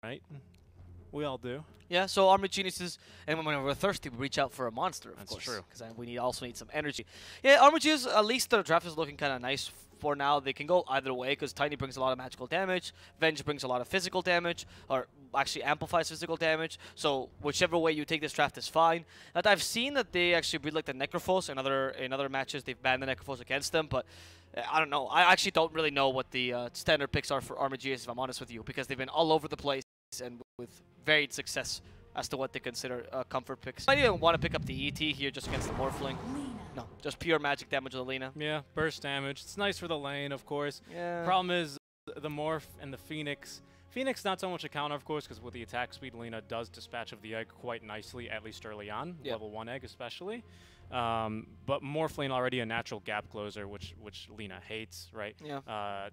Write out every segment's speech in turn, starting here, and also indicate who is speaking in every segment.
Speaker 1: right? We all do.
Speaker 2: Yeah, so Armored Geniuses, and when we're thirsty, we reach out for a monster, of
Speaker 1: That's
Speaker 2: course.
Speaker 1: true.
Speaker 2: Because we also need some energy. Yeah, Armored Geniuses, at least their draft is looking kind of nice for now. They can go either way, because Tiny brings a lot of magical damage, Venge brings a lot of physical damage, or actually amplifies physical damage. So whichever way you take this draft is fine. That I've seen that they actually breed like the Necrophos in other matches. They've banned the Necrophos against them, but I don't know. I actually don't really know what the standard picks are for Armored Geniuses, if I'm honest with you, because they've been all over the place and with varied success as to what they consider comfort picks. I didn't want to pick up the ET here just against the Morphling. No, just pure magic damage with Alina.
Speaker 1: Yeah, burst damage. It's nice for the lane, of course.
Speaker 2: Yeah.
Speaker 1: Problem is the Morph and the Phoenix. Phoenix not so much a counter, of course, because with the attack speed, Lina does Dispatch of the Egg quite nicely, at least early on, level 1 Egg especially. But Morphling already a natural gap closer, which Lina hates, right?
Speaker 2: Yeah.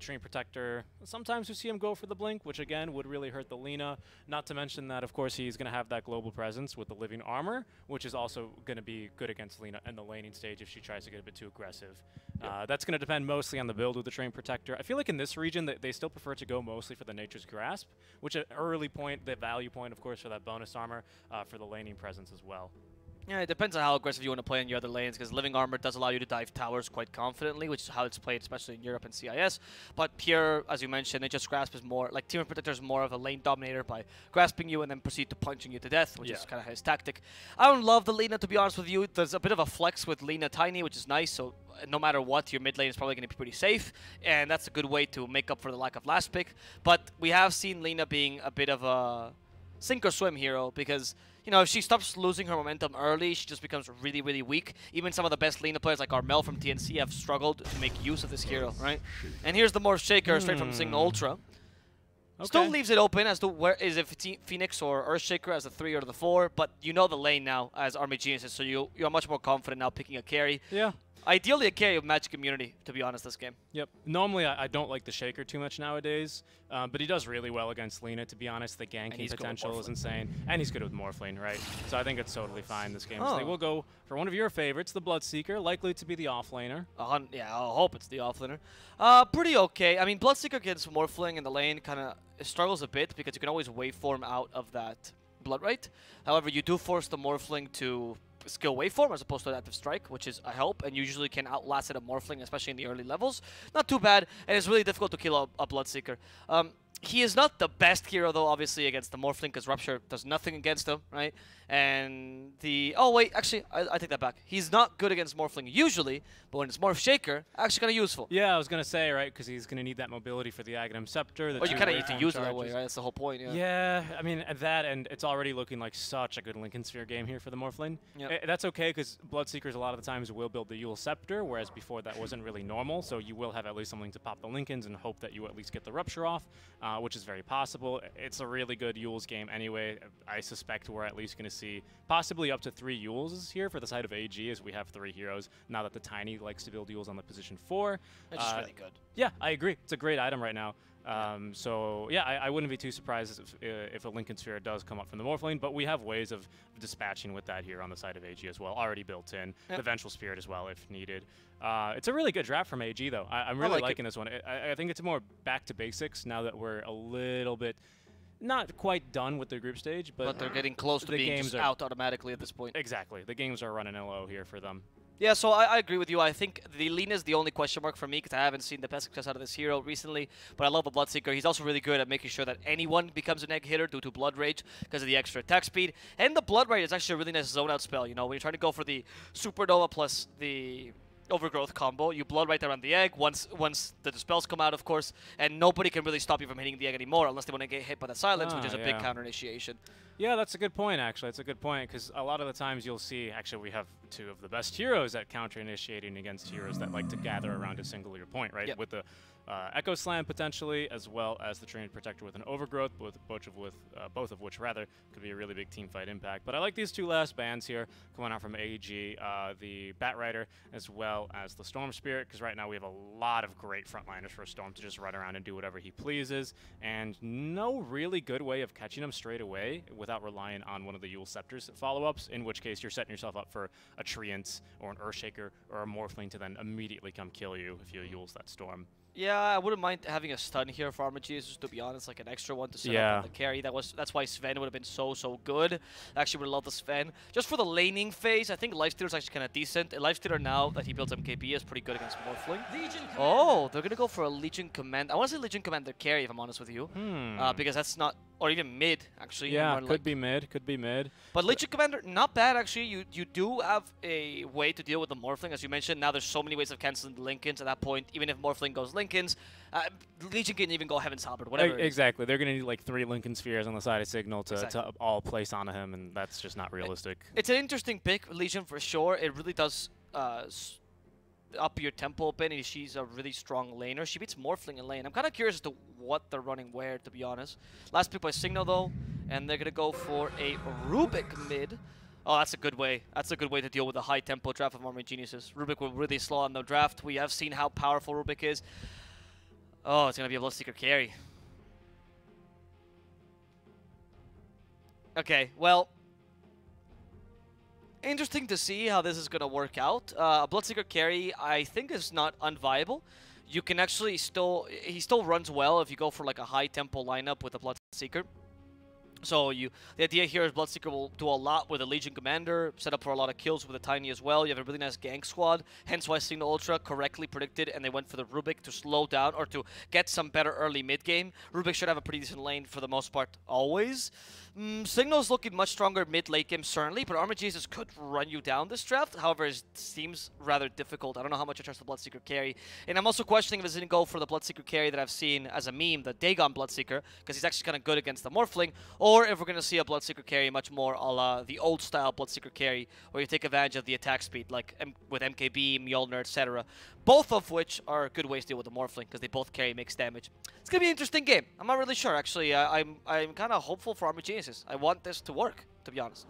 Speaker 1: Train Protector, sometimes you see him go for the Blink, which again would really hurt the Lina. Not to mention that, of course, he's going to have that global presence with the Living Armor, which is also going to be good against Lina in the laning stage if she tries to get a bit too aggressive. That's going to depend mostly on the build with the Train Protector. I feel like in this region, they still prefer to go mostly for the Nature's Grasp, which at early point, the value point, of course, for that bonus armor, for the laning presence as well.
Speaker 2: Yeah, it depends on how aggressive you want to play in your other lanes, because Living Armor does allow you to dive towers quite confidently, which is how it's played, especially in Europe and CIS. But here, as you mentioned, Nature's Grasp is more, like Team Protector is more of a lane dominator by grasping you and then proceed to punching you to death, which is kind of his tactic. I don't love the Lina, to be honest with you. There's a bit of a flex with Lina Tiny, which is nice, so no matter what, your mid lane is probably going to be pretty safe, and that's a good way to make up for the lack of last pick. But we have seen Lina being a bit of a sink or swim hero, because you know, if she stops losing her momentum early, she just becomes really, really weak. Even some of the best Lina players like Armel from TNC have struggled to make use of this hero, right? And here's the Morph Shaker straight from Cignal Ultra. Still leaves it open as to where is if it's Phoenix or Earthshaker as the 3 or the 4, but you know the lane now as Armored Geniuses, so you're much more confident now picking a carry.
Speaker 1: Yeah.
Speaker 2: Ideally a carry of Magic Immunity, to be honest, this game.
Speaker 1: Yep. Normally, I don't like the Shaker too much nowadays, but he does really well against Lina, to be honest. The ganking potential is insane, and he's good with Morphling, right? So I think it's totally fine this game. So they will go for one of your favorites, the Bloodseeker, likely to be the offlaner.
Speaker 2: Yeah, I'll hope it's the offlaner. Pretty okay. I mean, Bloodseeker against Morphling in the lane kind of struggles a bit, because you can always waveform out of that Blood Rite. However, you do force the Morphling to skill waveform as opposed to active strike, which is a help, and usually can outlast it a Morphling, especially in the early levels. Not too bad, and it's really difficult to kill a Bloodseeker. He is not the best hero, though, obviously, against the Morphling, because Rupture does nothing against him, right? And the... Oh, wait, actually, I take that back. He's not good against Morphling usually, but when it's Morph Shaker, actually kind of useful.
Speaker 1: Yeah, I was going to say, right, because he's going to need that mobility for the Aghanim Scepter.
Speaker 2: Or you kind of need to use it that way, right? That's the whole point, yeah.
Speaker 1: Yeah, I mean, that, and it's already looking like such a good Lincoln Sphere game here for the Morphling.
Speaker 2: Yep.
Speaker 1: That's okay, because Bloodseekers a lot of the times will build the Yule Scepter, whereas before that wasn't really normal, so you will have at least something to pop the Lincolns and hope that you at least get the Rupture off, which is very possible. It's a really good Yules game anyway. I suspect we're at least going to see possibly up to 3 Yules here for the side of AG, as we have 3 heroes now that the Tiny likes to build Yules on the position 4.
Speaker 2: Which is really good.
Speaker 1: Yeah, I agree. It's a great item right now. So yeah, I wouldn't be too surprised if a Lincoln Sphere does come up from the Morphlane, but we have ways of dispatching with that here on the side of AG as well, already built in. The Vengeful Spirit as well, if needed. It's a really good draft from AG, though. I'm really liking this one. I think it's more back to basics now that we're a little bit not quite done with the group stage, but
Speaker 2: they're getting close to being just out automatically at this point.
Speaker 1: Exactly. The games are running low here for them.
Speaker 2: Yeah, so I agree with you. I think the Lina is the only question mark for me, because I haven't seen the best success out of this hero recently, but I love the Bloodseeker. He's also really good at making sure that anyone becomes an egg hitter due to Blood Rage because of the extra attack speed. And the Blood Rage is actually a really nice zone out spell. You know, when you're trying to go for the Supernova plus the Overgrowth combo, you Blood right around the egg once the spells come out, of course, and nobody can really stop you from hitting the egg anymore unless they want to get hit by the silence, which is a big counter initiation.
Speaker 1: Yeah, that's a good point, actually. It's a good point, because a lot of the times you'll see, actually, we have 2 of the best heroes at counter-initiating against heroes that like to gather around a singular point, right? With the Echo Slam, potentially, as well as the Trained Protector with an Overgrowth, both of which could be a really big teamfight impact. But I like these 2 last bans here coming out from AEG, the Bat Rider, as well as the Storm Spirit, because right now we have a lot of great frontliners for Storm to just run around and do whatever he pleases, and no really good way of catching him straight away without relying on one of the Yule Scepters follow-ups, in which case you're setting yourself up for a Treant or an Earthshaker or a Morphling to then immediately come kill you if you Yules that Storm.
Speaker 2: Yeah, I wouldn't mind having a stun here for Armageddon, to be honest, like an extra one to set up on the carry. That's why Sven would have been so good. I actually would love the Sven. Just for the laning phase, I think Lifestealer is actually kind of decent. And Lifestealer now that he builds MKB is pretty good against Morphling. Oh, they're gonna go for a Legion Command. I want to say Legion Commander carry, if I'm honest with you, because that's not, or even mid actually.
Speaker 1: Yeah, could be mid, could be mid.
Speaker 2: But Legion Commander, not bad actually. You do have a way to deal with the Morphling, as you mentioned. Now there's so many ways of canceling the Linkens at that point. Even if Morphling goes Linkens, Legion can even go Heaven's Halberd, whatever.
Speaker 1: Exactly. They're going to need like 3 Lincoln Spheres on the side of Cignal to all place onto him, and that's just not realistic.
Speaker 2: It's an interesting pick, Legion, for sure. It really does up your tempo a bit, and she's a really strong laner. She beats Morphling in lane. I'm kind of curious as to what they're running where, to be honest. Last pick by Cignal, though, and they're going to go for a Rubik mid. Oh, that's a good way. That's a good way to deal with a high-tempo draft of Armored Geniuses. Rubik will really slow on the draft. We have seen how powerful Rubik is. Oh, it's going to be a Bloodseeker carry. Okay, well, interesting to see how this is going to work out. A Bloodseeker carry, I think, is not unviable. You can actually he still runs well if you go for like a high-tempo lineup with a Bloodseeker. So the idea here is Bloodseeker will do a lot with a Legion Commander, set up for a lot of kills with a Tiny as well. You have a really nice gank squad, hence why Cignal Ultra correctly predicted, and they went for the Rubik to slow down or to get some better early mid-game. Rubik should have a pretty decent lane for the most part, always. Cignal's looking much stronger mid-late game, certainly, but Armored Jesus could run you down this draft. However, it seems rather difficult. I don't know how much I trust the Bloodseeker carry. And I'm also questioning if it's going to go for the Bloodseeker carry that I've seen as a meme, the Dagon Bloodseeker, because he's actually kind of good against the Morphling, or if we're going to see a Bloodseeker carry much more a la the old-style Bloodseeker carry, where you take advantage of the attack speed, like with MKB, Mjolnir, etc. Both of which are good ways to deal with the Morphling, because they both carry mixed damage. It's going to be an interesting game. I'm not really sure, actually. I'm kind of hopeful for Armored Geniuses. I want this to work, to be honest.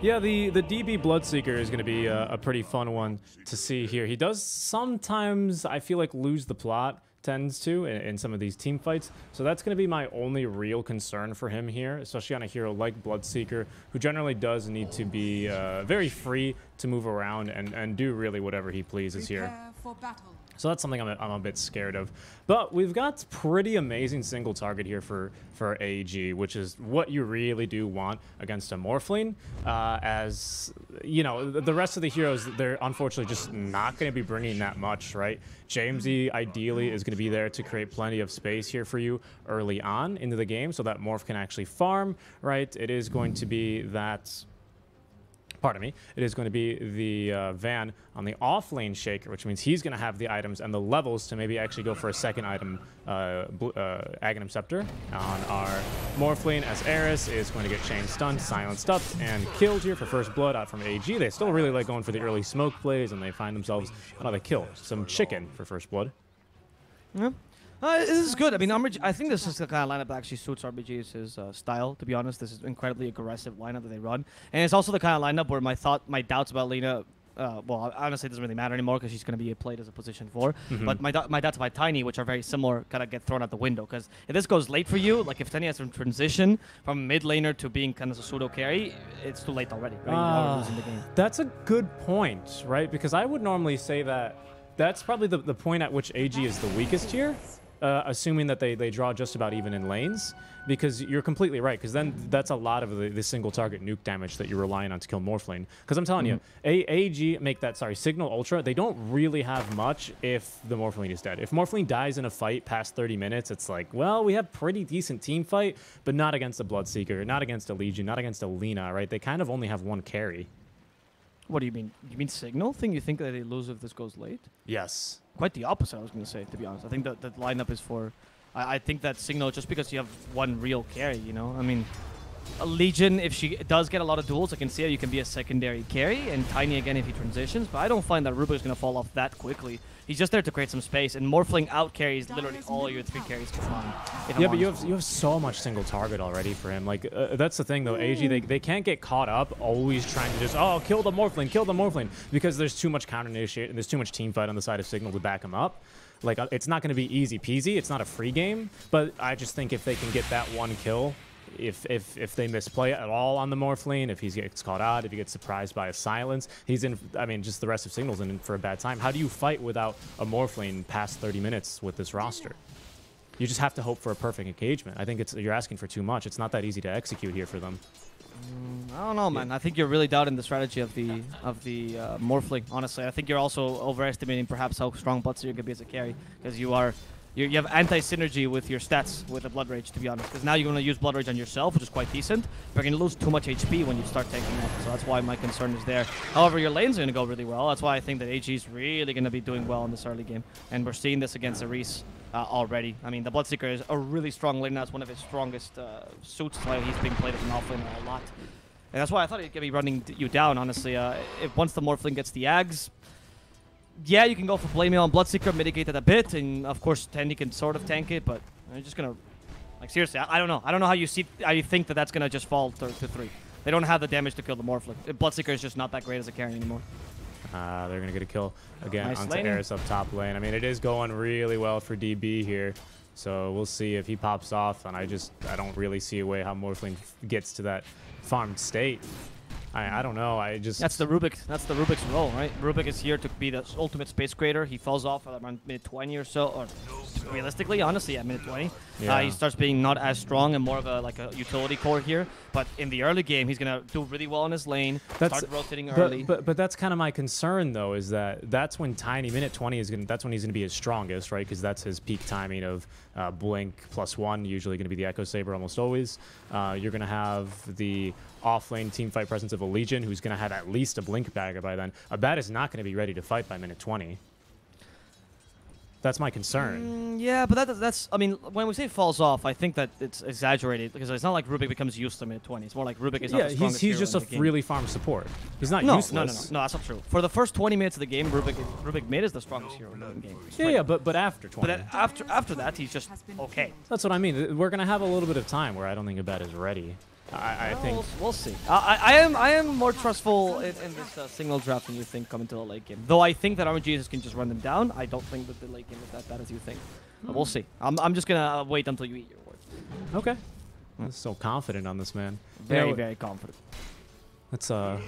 Speaker 1: Yeah, the DB Bloodseeker is going to be a pretty fun one to see here. He does sometimes, I feel like, lose the plot, tends to, in some of these team fights. So that's going to be my only real concern for him here, especially on a hero like Bloodseeker, who generally does need to be very free to move around and do really whatever he pleases here. So that's something I'm a bit scared of. But we've got pretty amazing single target here for AG, which is what you really do want against a Morphling. As, you know, the rest of the heroes, they're unfortunately just not going to be bringing that much, right? Jamesy, ideally, is going to be there to create plenty of space here for you early on into the game so that Morph can actually farm, right? It is going to be that... Pardon me, it is going to be the Van on the off-lane Shaker, which means he's going to have the items and the levels to maybe actually go for a second item, Aghanim Scepter on our Morphling, as Eris is going to get chain stunned, silenced up, and killed here for first blood out from AG. They still really like going for the early smoke plays, and they find themselves another kill. Some chicken for first blood.
Speaker 2: Yeah. This is good. I mean, I think this is the kind of lineup that actually suits RBG's style, to be honest. This is an incredibly aggressive lineup that they run. And it's also the kind of lineup where my doubts about Lena, well, honestly, it doesn't really matter anymore because she's going to be played as a position 4. But my doubts about Tiny, which are very similar, kind of get thrown out the window. Because if this goes late for you, like if Tiny has to transition from mid laner to being kind of a pseudo carry, it's too late already. Right? You're losing the game.
Speaker 1: That's a good point, right? Because I would normally say that that's probably the point at which AG is the weakest here. Assuming that they draw just about even in lanes, because you're completely right, because then that's a lot of the single target nuke damage that you're relying on to kill Morphling. Because I'm telling you, AG Cignal Ultra, they don't really have much if the Morphling is dead. If Morphling dies in a fight past 30 minutes, it's like, well, we have pretty decent team fight, but not against a Bloodseeker, not against a Legion, not against a Lina, right? They kind of only have one carry.
Speaker 2: What do you mean? You mean Cignal? You think that they lose if this goes late?
Speaker 1: Yes.
Speaker 2: Quite the opposite, I was going to say, to be honest. I think that the lineup is for... I think that Cignal, just because you have one real carry, you know? I mean, a Legion, if she does get a lot of duels, I can see how you can be a secondary carry, and Tiny again if he transitions, but I don't find that Rubik is going to fall off that quickly. He's just there to create some space, and Morphling out carries literally all your 3 carries combined.
Speaker 1: Yeah, but you have so much single target already for him. Like that's the thing though, AG they can't get caught up always trying to just kill the Morphling, because there's too much counter initiate and there's too much team fight on the side of Cignal to back him up. Like, it's not going to be easy peasy. It's not a free game, but I just think if they can get that one kill, if they misplay at all on the Morphling, if he gets caught out, if he gets surprised by a silence, he's in. I mean, just the rest of Cignal's in for a bad time. How do you fight without a Morphling past 30 minutes with this roster? You just have to hope for a perfect engagement. I think you're asking for too much. It's not that easy to execute here for them.
Speaker 3: I don't know, man. I think you're really doubting the strategy of the Morphling. Honestly, I think you're also overestimating perhaps how strong Bloodseeker could be as a carry, because you have anti-synergy with your stats with the Blood Rage, to be honest. Because now you're going to use Blood Rage on yourself, which is quite decent, but you're going to lose too much HP when you start taking that. So that's why my concern is there. However, your lane's going to go really well. That's why I think that AG is really going to be doing well in this early game. And we're seeing this against Aris already. I mean, the Bloodseeker is a really strong lane. That's one of his strongest suits. That's why he's being played as an offlaner a lot. And that's why I thought he'd be running you down, honestly. If once the Morphling gets the Ags, yeah, you can go for Flame Mail on Bloodseeker, mitigate it a bit, and of course Tandy can sort of tank it, but I'm just gonna, like, seriously, I don't know. I don't know how you think that that's gonna just fall to 3. They don't have the damage to kill the Morphling. Bloodseeker is just not that great as a carry anymore.
Speaker 1: They're gonna get a kill again
Speaker 3: Nice
Speaker 1: onto
Speaker 3: laning.
Speaker 1: Eris up top lane. I mean, it is going really well for DB here, so we'll see if he pops off. And I don't really see a way how Morphling gets to that farmed state. I don't know. That's the
Speaker 3: Rubik's role, right? Rubik is here to be the ultimate space creator. He falls off at around minute 20 or so, or realistically, honestly, at minute 20.
Speaker 1: Yeah.
Speaker 3: He starts being not as strong and more of a utility core here. But in the early game, he's gonna do really well in his lane. Start rotating early.
Speaker 1: But that's kind of my concern, though, is that's when Tiny minute 20 is gonna. That's when he's gonna be his strongest, right? Because that's his peak timing of blink +1. Usually gonna be the Echo Saber almost always. You're gonna have the off-lane teamfight presence of a Legion, who's going to have at least a Blink Bagger by then. Abad is not going to be ready to fight by minute 20. That's my concern.
Speaker 3: Yeah, but that's. I mean, when we say falls off, I think that it's exaggerated, because it's not like Rubik becomes useless in minute 20. It's more like Rubik is not the strongest
Speaker 1: he's just a really farm support. He's not useless.
Speaker 3: No, that's not true. For the first 20 minutes of the game, Rubik mid is the strongest hero in the game.
Speaker 1: Yeah, but after 20.
Speaker 3: But after that, he's just okay.
Speaker 1: That's what I mean. We're going to have a little bit of time where I don't think Abad is ready. I think
Speaker 3: we'll see. I am more trustful in this Cignal draft than you think coming to the late game. Though I think that RNGs can just run them down. I don't think that the late game is that bad as you think. But we'll see. I'm just gonna wait until you eat your words.
Speaker 1: Okay. I'm so confident on this, man.
Speaker 3: Very confident.
Speaker 1: That's
Speaker 3: I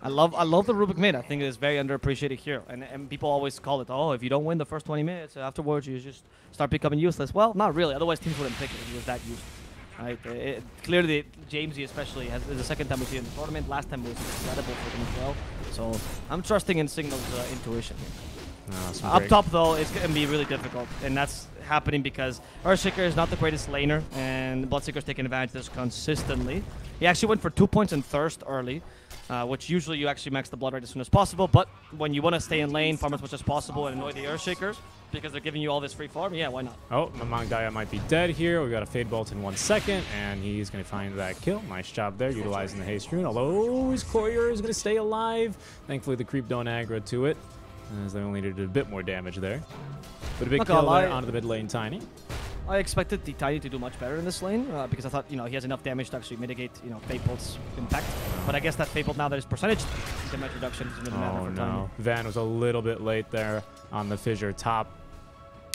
Speaker 3: love the Rubik mid. I think it is very underappreciated here. And people always call it, oh, if you don't win the first 20 minutes, afterwards you just start becoming useless. Well, not really. Otherwise teams wouldn't pick it if he was that useful. Right. Clearly, Jamesy especially is the second time we see it in the tournament. Last time it was incredible for him as well. So I'm trusting in Cignal's intuition here. Up top, though, it's going to be really difficult. And that's happening because Earthshaker is not the greatest laner, and Bloodseeker's taking advantage of this consistently. He actually went for 2 points in Thirst early, which usually you actually max the blood rate as soon as possible. But when you want to stay in lane, farm as much as possible, and annoy the Earthshakers, because they're giving you all this free farm, yeah, why not?
Speaker 1: Oh, Mamangaya might be dead here. We've got a Fade Bolt in 1 second, and he's going to find that kill. Nice job there, utilizing the Haste Rune, although his courier is going to stay alive. Thankfully, the creep don't aggro to it, as they only did a bit more damage there. But a big kill there onto the mid lane, Tiny.
Speaker 3: I expected the Tiny to do much better in this lane, because I thought, he has enough damage to actually mitigate, Fade Bolt's impact. But I guess that Fade Bolt, now that his percentage damage reduction doesn't really matter for Tiny. Oh no,
Speaker 1: Van was a little bit late there on the Fissure top.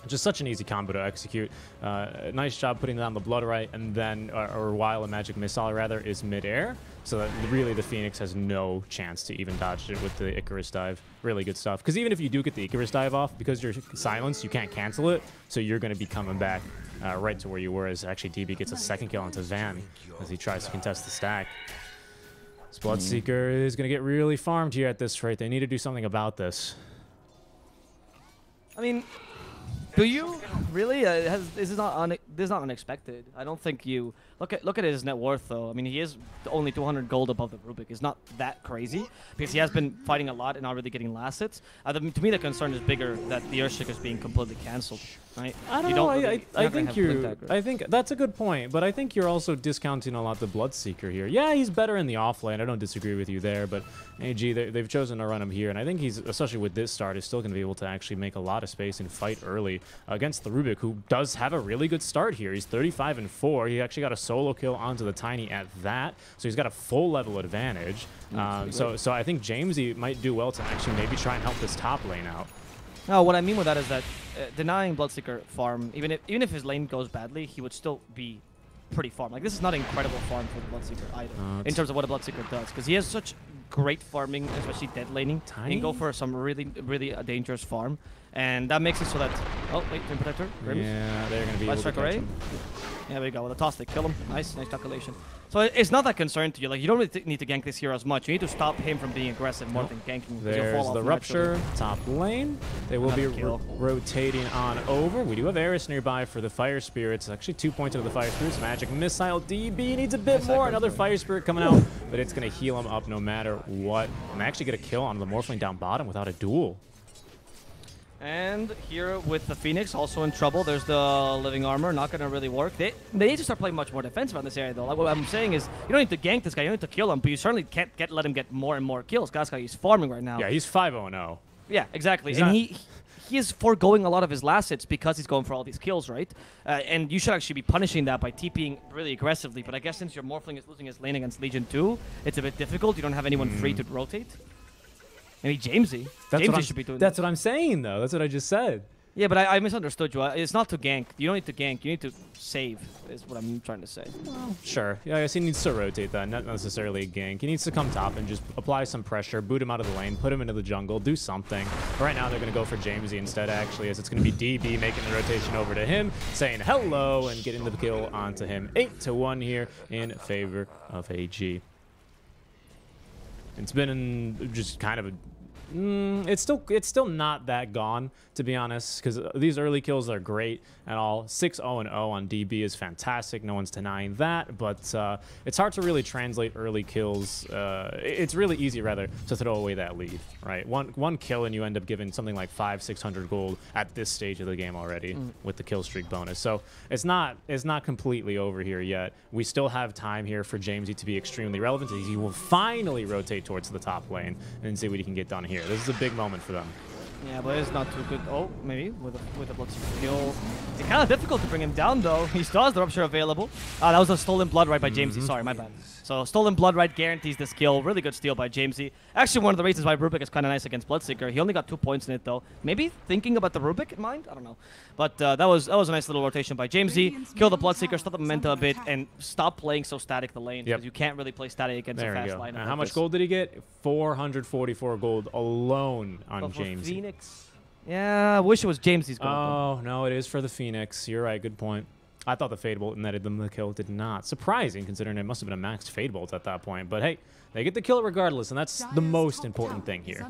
Speaker 1: Just such an easy combo to execute. Nice job putting down the Blood Right, and then, or while a Magic Missile rather is mid-air, so that really the Phoenix has no chance to even dodge it with the Icarus Dive. Really good stuff. Because even if you do get the Icarus Dive off, because you're silenced, you can't cancel it, so you're going to be coming back right to where you were, as actually DB gets a second kill onto Van as he tries to contest the stack. This Bloodseeker is going to get really farmed here at this rate. They need to do something about this.
Speaker 3: I mean, do you really? This is not unexpected. I don't think you look at his net worth though. I mean, he is only 200 gold above the Rubik. It's not that crazy because he has been fighting a lot and not really getting last hits. To me, the concern is bigger that the Earthshaker is being completely cancelled. Right?
Speaker 1: I don't know. I think that's a good point, but I think you're also discounting a lot the Bloodseeker here. Yeah, he's better in the offlane. I don't disagree with you there, but AG, they've chosen to run him here, and I think he's, especially with this start, is still going to be able to actually make a lot of space and fight early against the Rubik, who does have a really good start here. He's 35-4. He actually got a solo kill onto the Tiny at that, so he's got a full level advantage. So I think Jamesy might do well to actually maybe try and help this top lane out.
Speaker 3: No, what I mean with that is that denying Bloodseeker farm, even if his lane goes badly, he would still be pretty farm. Like, this is not an incredible farm for the Bloodseeker either, in terms of what a Bloodseeker does, because he has such great farming, especially dead laning. He can go for some really dangerous farm, and that makes it so that... Oh, wait, Twin Protector. Grims.
Speaker 1: Yeah, they're going to be able to catch him.
Speaker 3: There we go, with a toss stick, kill him. Nice calculation. So it's not that concerned to you. Like, you don't really need to gank this hero as much. You need to stop him from being aggressive more than ganking.
Speaker 1: There's the Rupture, top lane. They will be rotating on over. We do have Eris nearby for the Fire Spirits. Actually, 2 points into the Fire Spirits. Magic Missile. DB needs a bit more. Another Fire Spirit coming out, but it's going to heal him up no matter what. And actually get a kill on the Morphling down bottom without a duel.
Speaker 3: And here with the Phoenix, also in trouble. There's the Living Armor, not going to really work. They need to start playing much more defensive on this area, though. Like, what I'm saying is, you don't need to gank this guy, you don't need to kill him, but you certainly can't let him get more and more kills. Gaskai is farming right now.
Speaker 1: Yeah, he's 5-0-0.
Speaker 3: Yeah, exactly. And he is foregoing a lot of his last hits because he's going for all these kills, right? And you should actually be punishing that by TPing really aggressively. But I guess since your Morphling is losing his lane against Legion 2, it's a bit difficult. You don't have anyone free to rotate. Maybe Jamesy. Jamesy should be doing
Speaker 1: That's what I'm saying, though. That's what I just said.
Speaker 3: Yeah, but I misunderstood you. It's not to gank. You don't need to gank. You need to save, is what I'm trying to say.
Speaker 1: Well, sure. Yeah, I guess he needs to rotate that, not necessarily a gank. He needs to come top and just apply some pressure, boot him out of the lane, put him into the jungle, do something. But right now, they're going to go for Jamesy instead, actually, as it's going to be DB making the rotation over to him, saying hello, and getting the kill onto him. 8-1 here in favor of AG. It's been just kind of a... it's still not that gone, to be honest, because these early kills are great and all. 6-0-0 on DB is fantastic. No one's denying that, but it's hard to really translate early kills. It's really easy, rather, to throw away that lead, right? One kill and you end up giving something like 500-600 gold at this stage of the game already with the kill streak bonus. So it's not completely over here yet. We still have time here for Jamesy to be extremely relevant. He will finally rotate towards the top lane and see what he can get done here. This is a big moment for them.
Speaker 3: Yeah, but it's not too good. Oh, maybe with a Bloodseeker kill. It's kind of difficult to bring him down, though. He still has the Rupture available. That was a stolen blood right by Jamesy. Sorry, my bad. So stolen blood right guarantees this kill. Really good steal by Jamesy. Actually, one of the reasons why Rubik is kind of nice against Bloodseeker. He only got 2 points in it, though. Maybe thinking about the Rubik in mind? I don't know. But that was a nice little rotation by Jamesy. Kill the Bloodseeker, stop the momentum a bit, and stop playing so static the lane. Because you can't really play static against a fast lineup.
Speaker 1: How much gold did he get? 444 gold alone on Jamesy.
Speaker 3: Phoenix. Yeah, I wish it was Jamesy's gold.
Speaker 1: Oh, no, it is for the Phoenix. You're right. Good point. I thought the Fade Bolt netted them the kill. Did not. Surprising, considering it must have been a maxed Fade Bolt at that point. But hey, they get the kill regardless, and that's the most important thing here.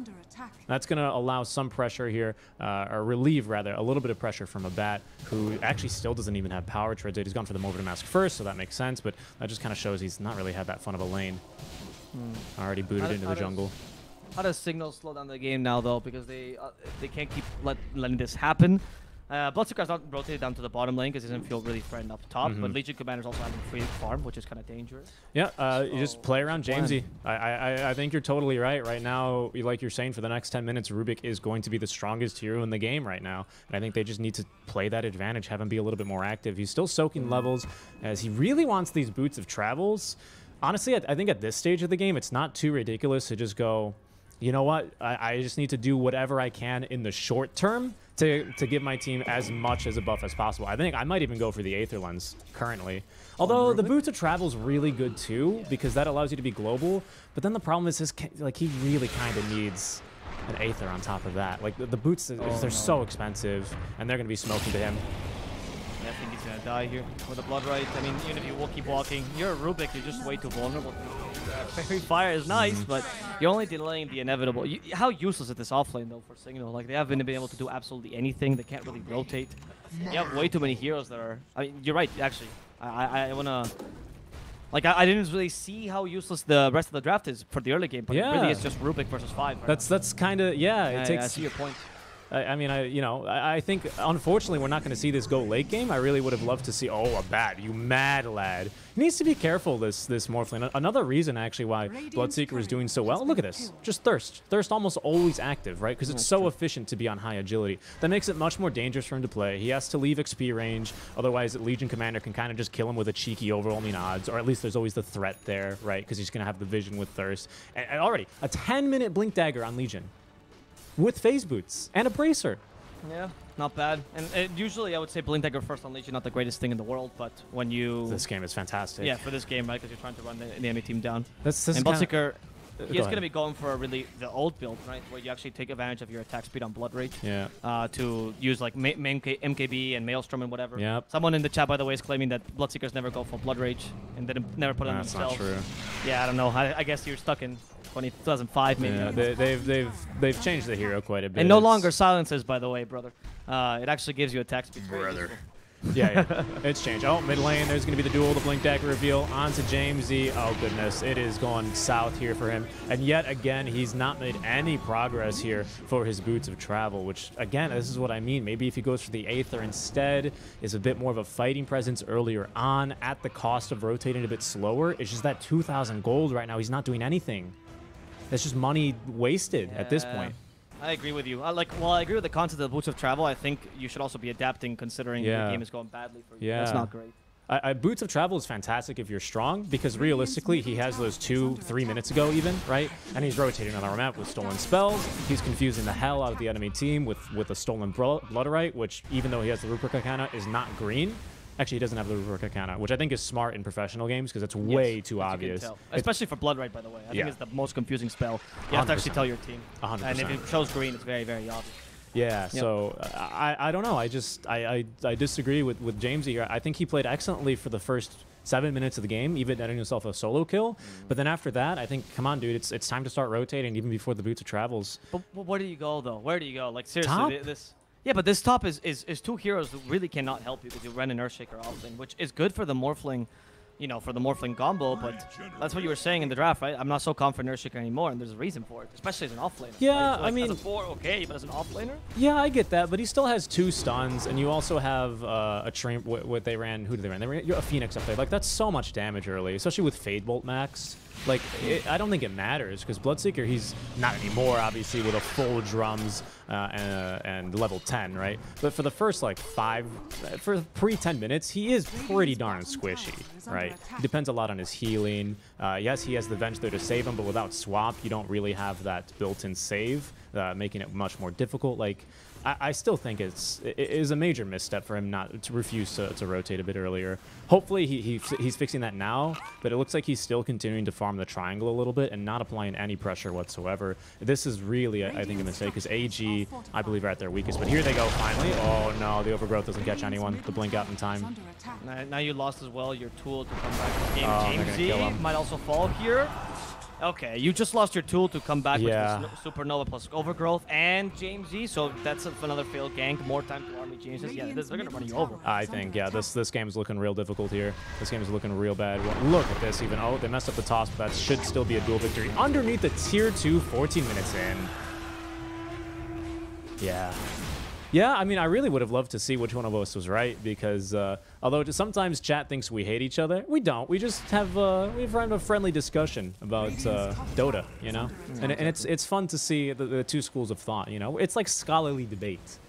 Speaker 1: That's going to allow some pressure here, or relieve, rather, a little bit of pressure from a Bat, who actually still doesn't even have power treads. He's gone for the Mover to Mask first, so that makes sense, but that just kind of shows he's not really had that fun of a lane. Already booted into the jungle.
Speaker 3: How does Cignal slow down the game now, though? Because they can't keep letting this happen. Bloodseeker's not rotated down to the bottom lane because he doesn't feel really threatened up top. But Legion Commander's also having free farm, which is kind of dangerous. Yeah,
Speaker 1: you just play around Jamesy. I think you're totally right. Right now, like you're saying, for the next 10 minutes, Rubik is going to be the strongest hero in the game right now. And I think they just need to play that advantage, have him be a little bit more active. He's still soaking levels as he really wants these boots of travels. Honestly, I think at this stage of the game, it's not too ridiculous to just go, you know what, I just need to do whatever I can in the short term to give my team as much as a buff as possible. I think I might even go for the Aether Lens currently. Although the Boots of Travel is really good too, because that allows you to be global. But then the problem is he really kind of needs an Aether on top of that. Like the Boots, they're so expensive, and they're going to be smoking to him.
Speaker 3: I think he's gonna die here with the Blood Right. I mean, even if you will keep walking, you're a Rubik, you're just way too vulnerable. Fairy Fire is nice, but you're only delaying the inevitable. How useless is this offlane, though, for Cignal? Like, they haven't been able to do absolutely anything. They can't really rotate. You have way too many heroes that are... I mean, you're right, actually. I wanna... Like, I didn't really see how useless the rest of the draft is for the early game, but it really is just Rubik versus 5. Right?
Speaker 1: That's kind of... Yeah, it takes...
Speaker 3: I see your point.
Speaker 1: I mean, I think, unfortunately, we're not going to see this go late game. I really would have loved to see, a Bat, you mad lad. He needs to be careful, this Morphling. Another reason, actually, why Bloodseeker is doing so well. Look at this. Just Thirst. Thirst almost always active, right? Because it's so efficient to be on high agility. That makes it much more dangerous for him to play. He has to leave XP range. Otherwise, Legion Commander can kind of just kill him with a cheeky overwhelming odds. Or at least there's always the threat there, right? Because he's going to have the vision with Thirst. And already, a 10-minute Blink Dagger on Legion. with phase boots and a bracer.
Speaker 3: Yeah, not bad. And usually I would say Blink Dagger first on Legion, not the greatest thing in the world, but when you...
Speaker 1: This game is fantastic.
Speaker 3: Yeah, for this game, right, because you're trying to run the enemy team down.
Speaker 1: This
Speaker 3: and Bloodseeker, he's going to
Speaker 1: ahead.
Speaker 3: be going for the old build, right, where you actually take advantage of your attack speed on Blood Rage.
Speaker 1: Yeah.
Speaker 3: To use like MKB and Maelstrom and whatever.
Speaker 1: Yep.
Speaker 3: Someone in the chat, by the way, is claiming that Bloodseekers never go for Blood Rage and they never put it on
Speaker 1: That's
Speaker 3: themselves.
Speaker 1: not true.
Speaker 3: Yeah, I don't know. I guess you're stuck in 2005 maybe.
Speaker 1: Yeah, they've changed the hero quite a bit.
Speaker 3: And no longer silences, by the way, brother. It actually gives you attack speed.
Speaker 1: Brother. Yeah, it's changed. Oh, mid lane, there's going to be the duel, the Blink Dagger reveal onto Jamesy. Oh, goodness, it is going south here for him. And yet again, he's not made any progress here for his Boots of Travel, which, again, this is what I mean. Maybe if he goes for the Aether instead, is a bit more of a fighting presence earlier on at the cost of rotating a bit slower. It's just that 2,000 gold right now, he's not doing anything. That's just money wasted at this point.
Speaker 3: I agree with you. I agree with the concept of Boots of Travel. I think you should also be adapting considering the game is going badly for you.
Speaker 1: Yeah.
Speaker 3: That's not great.
Speaker 1: Boots of Travel is fantastic if you're strong, because realistically, he has those 2-3 minutes ago even, right? And he's rotating on our map with stolen spells. He's confusing the hell out of the enemy team with a stolen Bloodrite, which, even though he has the Rupert Arcana, is not green. Actually, he doesn't have the Rupert Arcana, which I think is smart in professional games because it's way too obvious.
Speaker 3: Especially for Bloodrite, by the way. I think it's the most confusing spell. You have to actually tell your team.
Speaker 1: 100%.
Speaker 3: And if it shows green, it's very, very obvious.
Speaker 1: Yeah, so I don't know. I disagree with Jamesy here. I think he played excellently for the first 7 minutes of the game, even netting himself a solo kill. But then after that, I think, come on, dude, it's time to start rotating even before the Boots of Travels.
Speaker 3: But where do you go, though? Where do you go? Like, seriously,
Speaker 1: Top?
Speaker 3: Yeah, but this top is two heroes who really cannot help you because you run an Earthshaker offlane, which is good for the Morphling, for the Morphling combo, but that's what you were saying in the draft, right? I'm not so confident in Earthshaker anymore, and there's a reason for it, especially as an offlaner.
Speaker 1: Yeah,
Speaker 3: right? So, like,
Speaker 1: I mean...
Speaker 3: As a 4, okay, but as an offlaner?
Speaker 1: Yeah, I get that, but he still has 2 stuns, and you also have a train... What they ran... Who did they ran? They ran a Phoenix up there. Like, that's so much damage early, especially with Fade Bolt max. Like, I don't think it matters, because Bloodseeker, he's not anymore, obviously, with a full drums and level 10, right? But for the first, like, for pre-10 minutes, he is pretty darn squishy, right? It depends a lot on his healing. Yes, he has the Venge there to save him, but without Swap, you don't really have that built-in save, making it much more difficult. Like, I still think it is a major misstep for him not to refuse to rotate a bit earlier. Hopefully he's fixing that now, but it looks like he's still continuing to farm the triangle a little bit and not applying any pressure whatsoever. This is really, I think, a mistake, because AG, I believe, are at their weakest. But here they go finally. Oh no, the overgrowth doesn't catch anyone. The blink out in time.
Speaker 3: Now you lost as well your tool to come back to the game.
Speaker 1: Jamesy
Speaker 3: might also fall here. Okay, you just lost your tool to come back with Supernova plus Overgrowth and Jamesy, so that's another failed gank. More time to army Jamesy. Yeah, they're going to run you over.
Speaker 1: I think, yeah, this game is looking real difficult here. This game is looking real bad. Look at this even. Oh, they messed up the toss, but that should still be a dual victory. Underneath the tier 2, 14 minutes in. Yeah. Yeah, I mean, I really would have loved to see which one of us was right, because although sometimes chat thinks we hate each other, we don't. We just have we've run a friendly discussion about Dota, you know, and it's fun to see the 2 schools of thought. You know, it's like scholarly debate.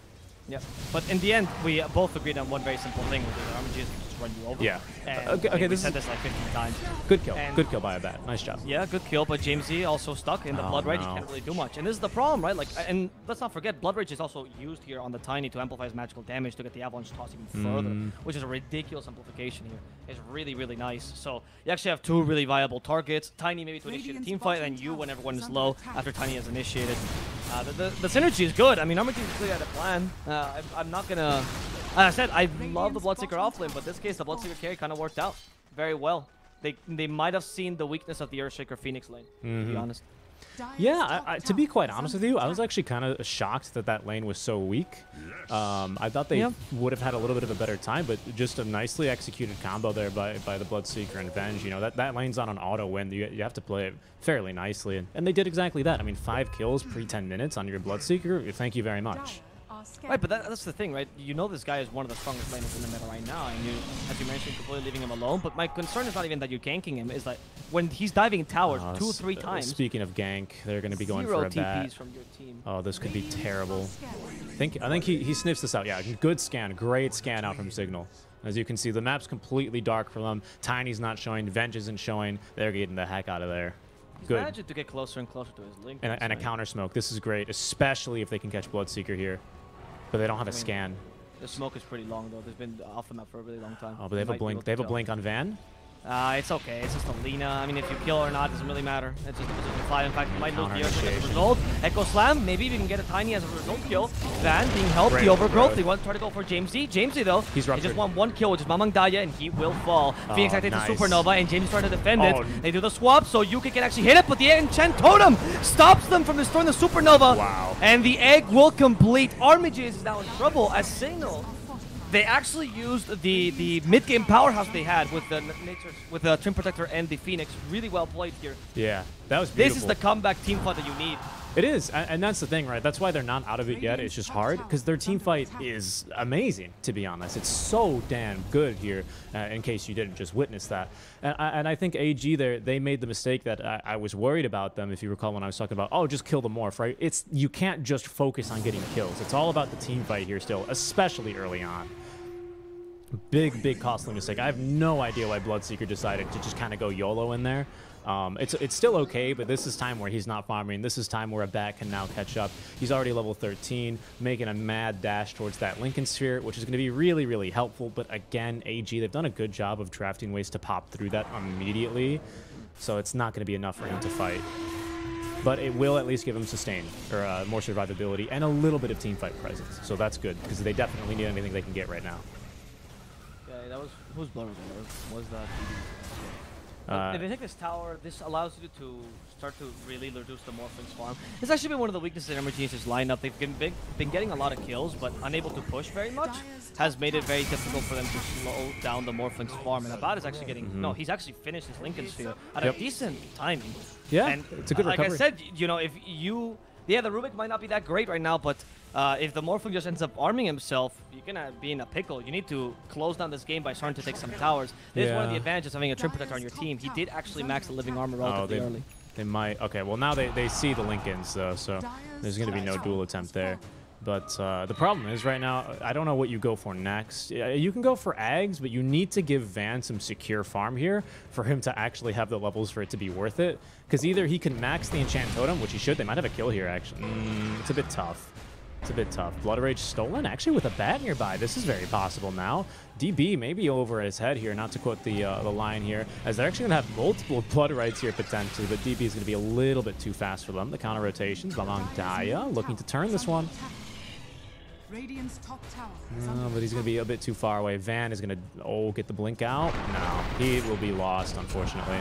Speaker 3: Yeah, but in the end, we both agreed on one very simple thing, which is RMGs can just run you over.
Speaker 1: Yeah.
Speaker 3: Okay, we said this like 15 times.
Speaker 1: Good kill. Good kill by a bat. Nice job.
Speaker 3: Yeah, good kill, but Jamesy also stuck in the Blood Rage. He can't really do much. And this is the problem, right? Like, and let's not forget, Blood Rage is also used here on the Tiny to amplify his magical damage to get the Avalanche toss even further, which is a ridiculous amplification here. It's really, really nice. So you actually have 2 really viable targets. Tiny maybe to initiate a team fight, and you when everyone is low after Tiny has initiated. The synergy is good. I mean, our team clearly had a plan. I'm not gonna... As I said, I love the Bloodseeker offlane, but in this case, the Bloodseeker carry kind of worked out very well. They might have seen the weakness of the Earthshaker Phoenix lane, to be honest.
Speaker 1: Yeah, to be quite honest with you, I was actually kind of shocked that lane was so weak. I thought they would have had a little bit of a better time, but just a nicely executed combo there by the Bloodseeker and Venge. You know, that lane's on an auto win. You have to play it fairly nicely, and they did exactly that. I mean, 5 kills pre-10 minutes on your Bloodseeker. Thank you very much.
Speaker 3: Right, but that's the thing, right? You know this guy is one of the strongest laners in the meta right now, and you, as you mentioned, completely leaving him alone. But my concern is not even that you're ganking him, is like when he's diving towers 2 or 3 times.
Speaker 1: Speaking of gank, they're going to be going for a bat.
Speaker 3: TPs from your team.
Speaker 1: Oh, this could be terrible. I think he sniffs this out. Yeah, good scan, great scan out from Cignal. As you can see, the map's completely dark for them. Tiny's not showing, Venge isn't showing. They're getting the heck out of there. Good.
Speaker 3: Managing to get closer and closer to his link.
Speaker 1: And a counter smoke. This is great, especially if they can catch Bloodseeker here. But they don't have a scan.
Speaker 3: The smoke is pretty long though. There's been off the map for a really long time.
Speaker 1: Oh, but they have a blink. They have a blink on Van.
Speaker 3: It's okay. It's just a Lina. I mean, if you kill or not, doesn't really matter. It's just a position fly. In fact, you might lose the Earthquake as a result. Echo Slam, maybe even get a Tiny as a result kill. Van being helped. The Overgrowth. They want to try to go for Jamesy. Jamesy, though, he just won one kill, which is Mamang Daya, and he will fall. Phoenix activates the Supernova, and James trying to defend it. They do the swap, so Yuki can actually hit it, but the Enchant Totem stops them from destroying the Supernova.
Speaker 1: Wow.
Speaker 3: And the egg will complete. Armiges is now in trouble as Cignal. They actually used the mid-game powerhouse they had with the Twin Protector and the Phoenix. Really well played here.
Speaker 1: Yeah, that was beautiful.
Speaker 3: This is the comeback team fight that you need.
Speaker 1: It is, and that's the thing, right? That's why they're not out of it yet. It's just hard, because their team fight is amazing, to be honest. It's so damn good here, in case you didn't just witness that. And I think AG there, they made the mistake that I was worried about them, if you recall when I was talking about, oh, just kill the Morph, right? You can't just focus on getting kills. It's all about the team fight here still, especially early on. Big costly mistake. I have no idea why Bloodseeker decided to just kind of go YOLO in there. It's still okay, but this is time where he's not farming. This is time where a bat can now catch up. He's already level 13, making a mad dash towards that Lincoln Sphere, which is going to be really helpful. But again, AG, they've done a good job of drafting ways to pop through that immediately, so it's not going to be enough for him to fight. But it will at least give him sustain, or more survivability, and a little bit of team fight presence. So that's good, because they definitely need anything they can get right now.
Speaker 3: That was whose blood was that? If they take this tower, this allows you to start to really reduce the Morphling's farm. It's actually been one of the weaknesses in Ember Genius's lineup. They've been getting a lot of kills, but unable to push very much, has made it very difficult for them to slow down the Morphling's farm. And Abad is actually getting no, he's actually finished his Lincoln Sphere at a decent timing.
Speaker 1: Yeah,
Speaker 3: and
Speaker 1: it's a good recovery.
Speaker 3: Like I said, you know, if you the Rubik might not be that great right now, but if the Morphling just ends up arming himself, you're going to be in a pickle. You need to close down this game by starting to take some towers. This is one of the advantages of having a Twin Protector on your team. He did actually max the living armor relatively early.
Speaker 1: They might. Okay, well, now they see the Lincolns, though, so there's going to be no dual attempt there. But the problem is right now, I don't know what you go for next. You can go for Ags, but you need to give Van some secure farm here for him to actually have the levels for it to be worth it. Because either he can max the Enchant Totem, which he should. They might have a kill here, actually. It's a bit tough. It's a bit tough. Blood Rage stolen, actually, with a bat nearby. This is very possible now. DB maybe over his head here, not to quote the line here, as they're actually going to have multiple Blood Rights here potentially, but DB is going to be a little bit too fast for them. The counter rotations, Mamang Daya looking to turn this one. But he's going to be a bit too far away. Van is going to, get the blink out. No, he will be lost, unfortunately.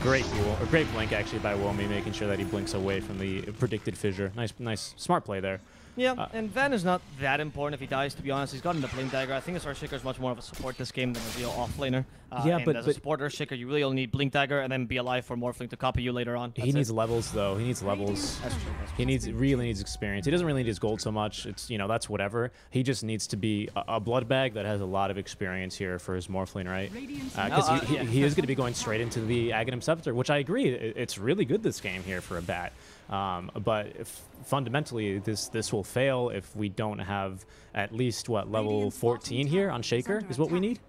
Speaker 1: Great duel, or great blink actually by Womi, making sure that he blinks away from the predicted fissure. Nice, smart play there.
Speaker 3: Yeah, and Van is not that important if he dies, to be honest. He's gotten the Blink Dagger. I think this Earthshaker is much more of a support this game than a real off-laner. But as a support Earthshaker, you really only need Blink Dagger and then be alive for Morphling to copy you later on.
Speaker 1: He needs levels, though. He needs levels.
Speaker 3: That's true.
Speaker 1: He really needs experience. He doesn't really need his gold so much. It's, that's whatever. He just needs to be a blood bag that has a lot of experience here for his Morphling, right? Because he is going to be going straight into the Aghanim Scepter, which I agree. It's really good this game here for a bat. But fundamentally, this will fail if we don't have at least, level 14 here on Shaker is what we need?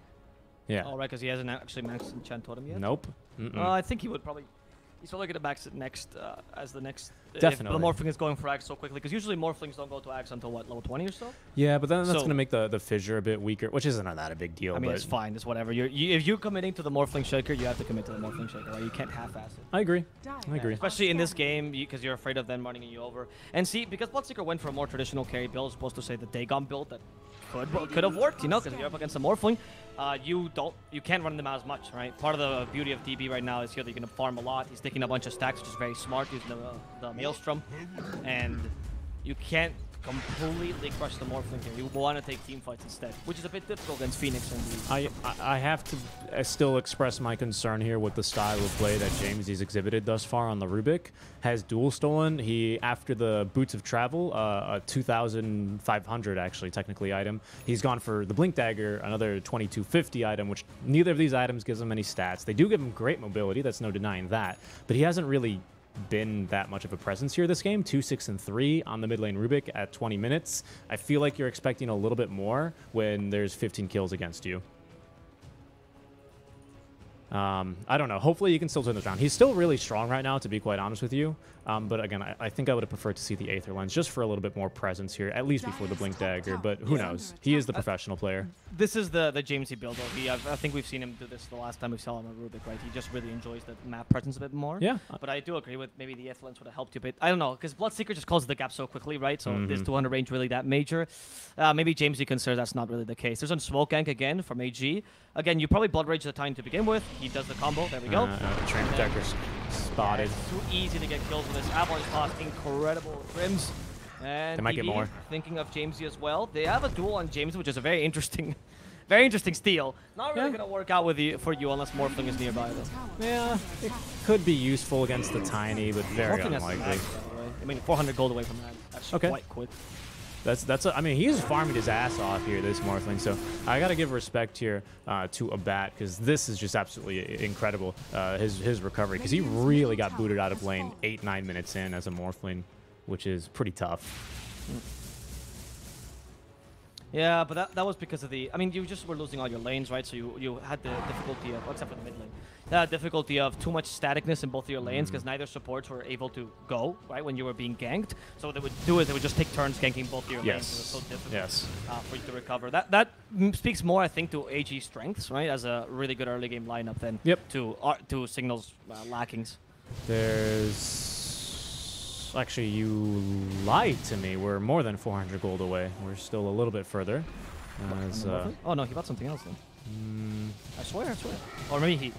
Speaker 1: Yeah.
Speaker 3: Oh, right, because he hasn't actually maxed Enchant Totem yet?
Speaker 1: Nope.
Speaker 3: I think he would probably... He's probably going to max it next as the next...
Speaker 1: Definitely.
Speaker 3: If the Morphling is going for Axe so quickly, because usually Morphlings don't go to Axe until, level 20 or so?
Speaker 1: Yeah, but then that's going to make the fissure a bit weaker, which isn't that a big deal.
Speaker 3: I mean, it's fine. It's whatever. If you're committing to the Morphling Shaker, you have to commit to the Morphling Shaker, right? You can't half-ass it.
Speaker 1: I agree.
Speaker 3: Especially in this game, because you're afraid of them running you over. And see, because Bloodseeker went for a more traditional carry build, as opposed to, say, the Dagon build that could have worked, because if you're up against a Morphling, you can't run them out as much, right? Part of the beauty of DB right now is here that you're going to farm a lot. He's taking a bunch of stacks, which is very smart, using the Maelstrom. And you can't completely crush the Morphling here. You want to take team fights instead, which is a bit difficult against Phoenix and
Speaker 1: I have to still express my concern here with the style of play that James has exhibited thus far on the Rubik. Has dual stolen. He, after the Boots of Travel, a 2,500 actually technically item, he's gone for the Blink Dagger, another 2,250 item, which neither of these items gives him any stats. They do give him great mobility, that's no denying that, but he hasn't really been that much of a presence here this game. 2, 6, and 3 on the mid lane Rubik at 20 minutes. I feel like you're expecting a little bit more when there's 15 kills against you. I don't know. Hopefully he can still turn this around. He's still really strong right now, to be quite honest with you. But again, I think I would have preferred to see the Aether Lens just for a little bit more presence here, at least before the Blink Dagger. But who knows? He is the professional player.
Speaker 3: This is the Jamesy build. I think we've seen him do this the last time we saw him on Rubik, right? He just really enjoys the map presence a bit more.
Speaker 1: Yeah.
Speaker 3: But I do agree with maybe the Aether Lens would have helped you a bit. I don't know, because Bloodseeker just closes the gap so quickly, right? So is 200 range really that major? Maybe Jamesy considers that's not really the case. There's a smoke gank again from AG. Again, you probably Blood Rage the time to begin with. He does the combo. There we go.
Speaker 1: Train Protector's spotted.
Speaker 3: It's too easy to get kills with this. Avalanche toss, incredible trims. And
Speaker 1: they might get more.
Speaker 3: Thinking of Jamesy as well. They have a duel on Jamesy, which is a very interesting steal. Not really going to work out for you unless Morphling is nearby, though.
Speaker 1: Yeah, it could be useful against the Tiny, but very unlikely.
Speaker 3: I mean, 400 gold away from that. That's quite quick.
Speaker 1: I mean, he's farming his ass off here, this Morphling, so I gotta give respect here to Abat, because this is just absolutely incredible, his recovery, because he really got booted out of lane 8-9 minutes in as a Morphling, which is pretty tough.
Speaker 3: Yeah, but that was because of the... I mean, you just were losing all your lanes, right? So you had the difficulty of... Except for the mid lane. The difficulty of too much staticness in both of your lanes because neither supports were able to go, right, when you were being ganked. So what they would do is they would just take turns ganking both of your lanes. So it was so difficult for you to recover. That speaks more, I think, to AG's strengths, right, as a really good early game lineup than to Cignal's lackings.
Speaker 1: There's... Actually, you lied to me. We're more than 400 gold away. We're still a little bit further.
Speaker 3: Oh, no, he bought something else, then. I swear. Or maybe he...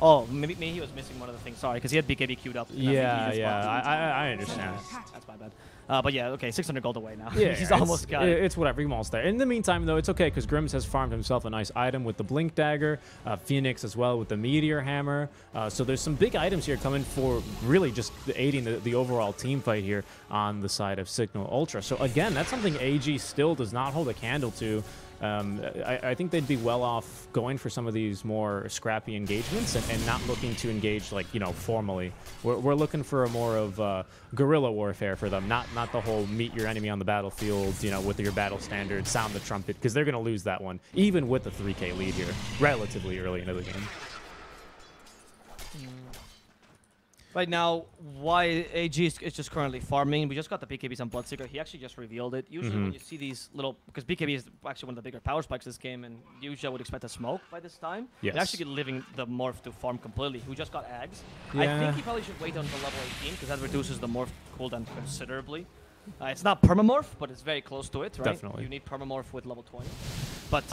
Speaker 3: Oh, maybe he was missing one of the things. Sorry, because he had BKB queued up.
Speaker 1: I understand.
Speaker 3: That's my bad. But yeah, okay, 600 gold away now.
Speaker 1: Yeah,
Speaker 3: he's almost got it.
Speaker 1: It's whatever, he's almost there. In the meantime, though, it's okay, because Grims has farmed himself a nice item with the Blink Dagger, Phoenix as well with the Meteor Hammer. So there's some big items here coming for really just aiding the overall team fight here on the side of Cignal Ultra. So again, that's something AG still does not hold a candle to. I think they'd be well off going for some of these more scrappy engagements and not looking to engage, like, you know, formally. We're looking for a more of guerrilla warfare for them, not the whole meet your enemy on the battlefield, you know, with your battle standard, sound the trumpet, because they're going to lose that one, even with the 3K lead here, relatively early into the game.
Speaker 3: Right now, why AG is just currently farming. We just got the BKBs on Bloodseeker. He actually just revealed it. Usually when you see these little... Because BKB is actually one of the bigger power spikes this game, and usually I would expect a smoke by this time.
Speaker 1: Yes.
Speaker 3: He's actually living the morph to farm completely. Who just got Ags.
Speaker 1: Yeah.
Speaker 3: I think he probably should wait until level 18, because that reduces the morph cooldown considerably. It's not permamorph, but it's very close to it, right?
Speaker 1: Definitely.
Speaker 3: You need permamorph with level 20. But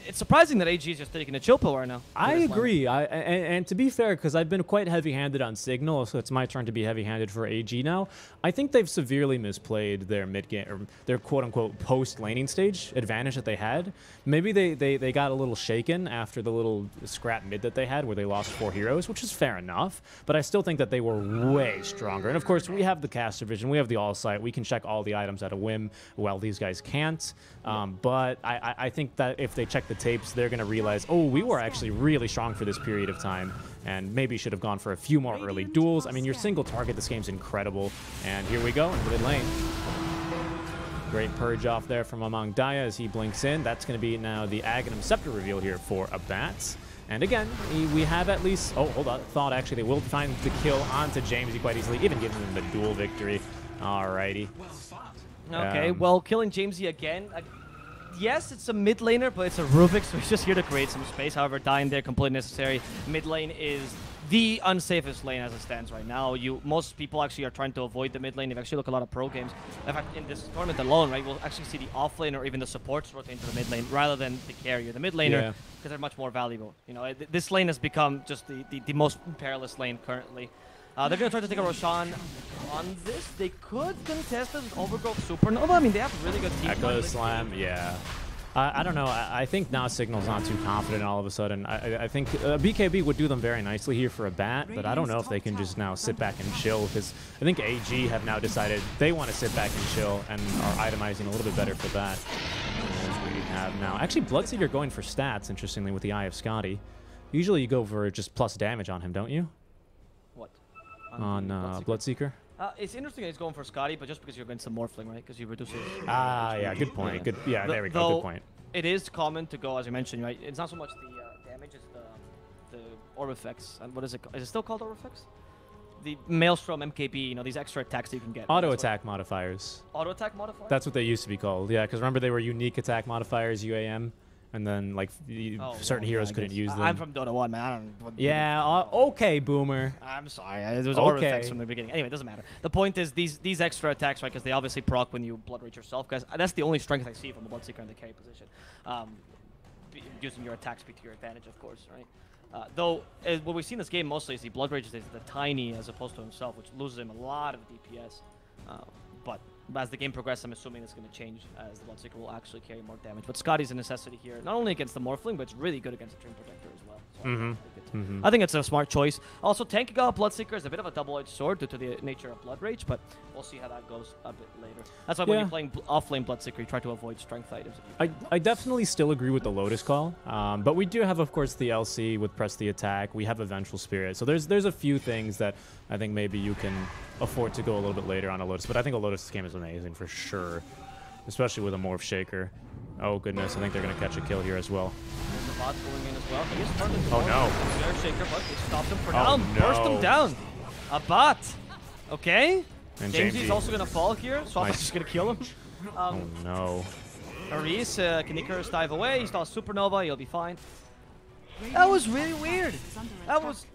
Speaker 3: it's surprising that AG is just taking a chill pill right now.
Speaker 1: I agree. And to be fair, because I've been quite heavy-handed on Cignal, so it's my turn to be heavy-handed for AG now. I think they've severely misplayed their mid-game, or their quote-unquote post-laning stage advantage that they had. Maybe they got a little shaken after the little scrap mid that they had where they lost 4 heroes, which is fair enough. But I still think that they were way stronger. And of course, we have the caster vision, we have the all-sight, we can check all the items at a whim. Well, these guys can't. But I think that if they check the tapes, they're going to realize, oh, we were actually really strong for this period of time, and maybe should have gone for a few more early duels. I mean, your single target this game's incredible. And here we go into mid lane. Great purge off there from Among Daya as he blinks in. That's going to be now the Aghanim Scepter reveal here for Abat. And again, we have at least... Oh, hold on. Thought actually they will find the kill onto Jamesy quite easily, even giving him the duel victory. Alrighty.
Speaker 3: Okay, well, killing Jamesy again. Yes, it's a mid laner, but it's a Rubik, so he's just here to create some space. However, dying there completely necessary. Mid lane is the unsafest lane as it stands right now. Most people actually are trying to avoid the mid lane. If you actually look at a lot of pro games, in fact, in this tournament alone, right, we'll actually see the off lane or even the supports rotate into the mid lane rather than the carrier. The mid laner, because they're much more valuable. You know, this lane has become just the most perilous lane currently. They're going to try to take a Roshan on this. They could contest it with Overgrowth Supernova. I mean, they have really good team.
Speaker 1: Echo Slam, yeah. I don't know. I think now Cignal's not too confident all of a sudden. I think BKB would do them very nicely here for a bat, but I don't know if they can just now sit back and chill, because I think AG have now decided they want to sit back and chill and are itemizing a little bit better for that. As we have now. Actually, Bloodseeker going for stats, interestingly, with the Eye of Scotty. Usually you go for just plus damage on him, don't you?
Speaker 3: What?
Speaker 1: On Bloodseeker?
Speaker 3: It's interesting that he's going for Scotty, but just because you're against the Morphling, right? Because you reduce it.
Speaker 1: Yeah, good point. Good. Yeah, there we go. Good point.
Speaker 3: It is common to go, as you mentioned, right? It's not so much the damage, it's the Orifex. And what is it called? Is it still called Orifex? The Maelstrom, MKB, you know, these extra attacks that you can get.
Speaker 1: Auto attack modifiers.
Speaker 3: Auto attack modifiers?
Speaker 1: That's what they used to be called. Yeah, because remember they were unique attack modifiers, UAM. And then, like, certain heroes couldn't use them.
Speaker 3: I'm from Dota 1, man. I don't.
Speaker 1: Yeah, okay, boomer.
Speaker 3: I'm sorry. It was Orifex from the beginning. Anyway, it doesn't matter. The point is these extra attacks, right? Because they obviously proc when you Blood Rage yourself. Guys, that's the only strength I see from a Bloodseeker in the carry position. Using your attack speed to your advantage, of course, right? Though, what we see in this game mostly is the Blood Rage is the tiny as opposed to himself, which loses him a lot of DPS. But as the game progresses, I'm assuming it's going to change as the Bloodseeker will actually carry more damage. But Scotty's a necessity here, not only against the Morphling, but it's really good against the Dream Protector as well. So I think it's a smart choice. Also, tanking out Bloodseeker is a bit of a double-edged sword due to the nature of Blood Rage, but we'll see how that goes a bit later. That's why when you're playing off-lane Bloodseeker, you try to avoid strength items.
Speaker 1: I definitely still agree with the Lotus call, but we do have, of course, the LC with Press the Attack. We have a Vengeful Spirit, so there's a few things that I think maybe you can afford to go a little bit later on a Lotus, but I think a Lotus game is amazing for sure, especially with a Morph Shaker. Oh goodness, I think they're going to catch a kill here as well.
Speaker 3: There's the bot going in as well. He is turned into
Speaker 1: oh no.
Speaker 3: Shaker, but it stopped him for now. Burst him down. A bot. Okay.
Speaker 1: And
Speaker 3: Jamesy's also going to fall here. Swap's just going to kill him.
Speaker 1: Oh no.
Speaker 3: Aris, can Icarus dive away? He's not Supernova. He'll be fine. That was really weird. That was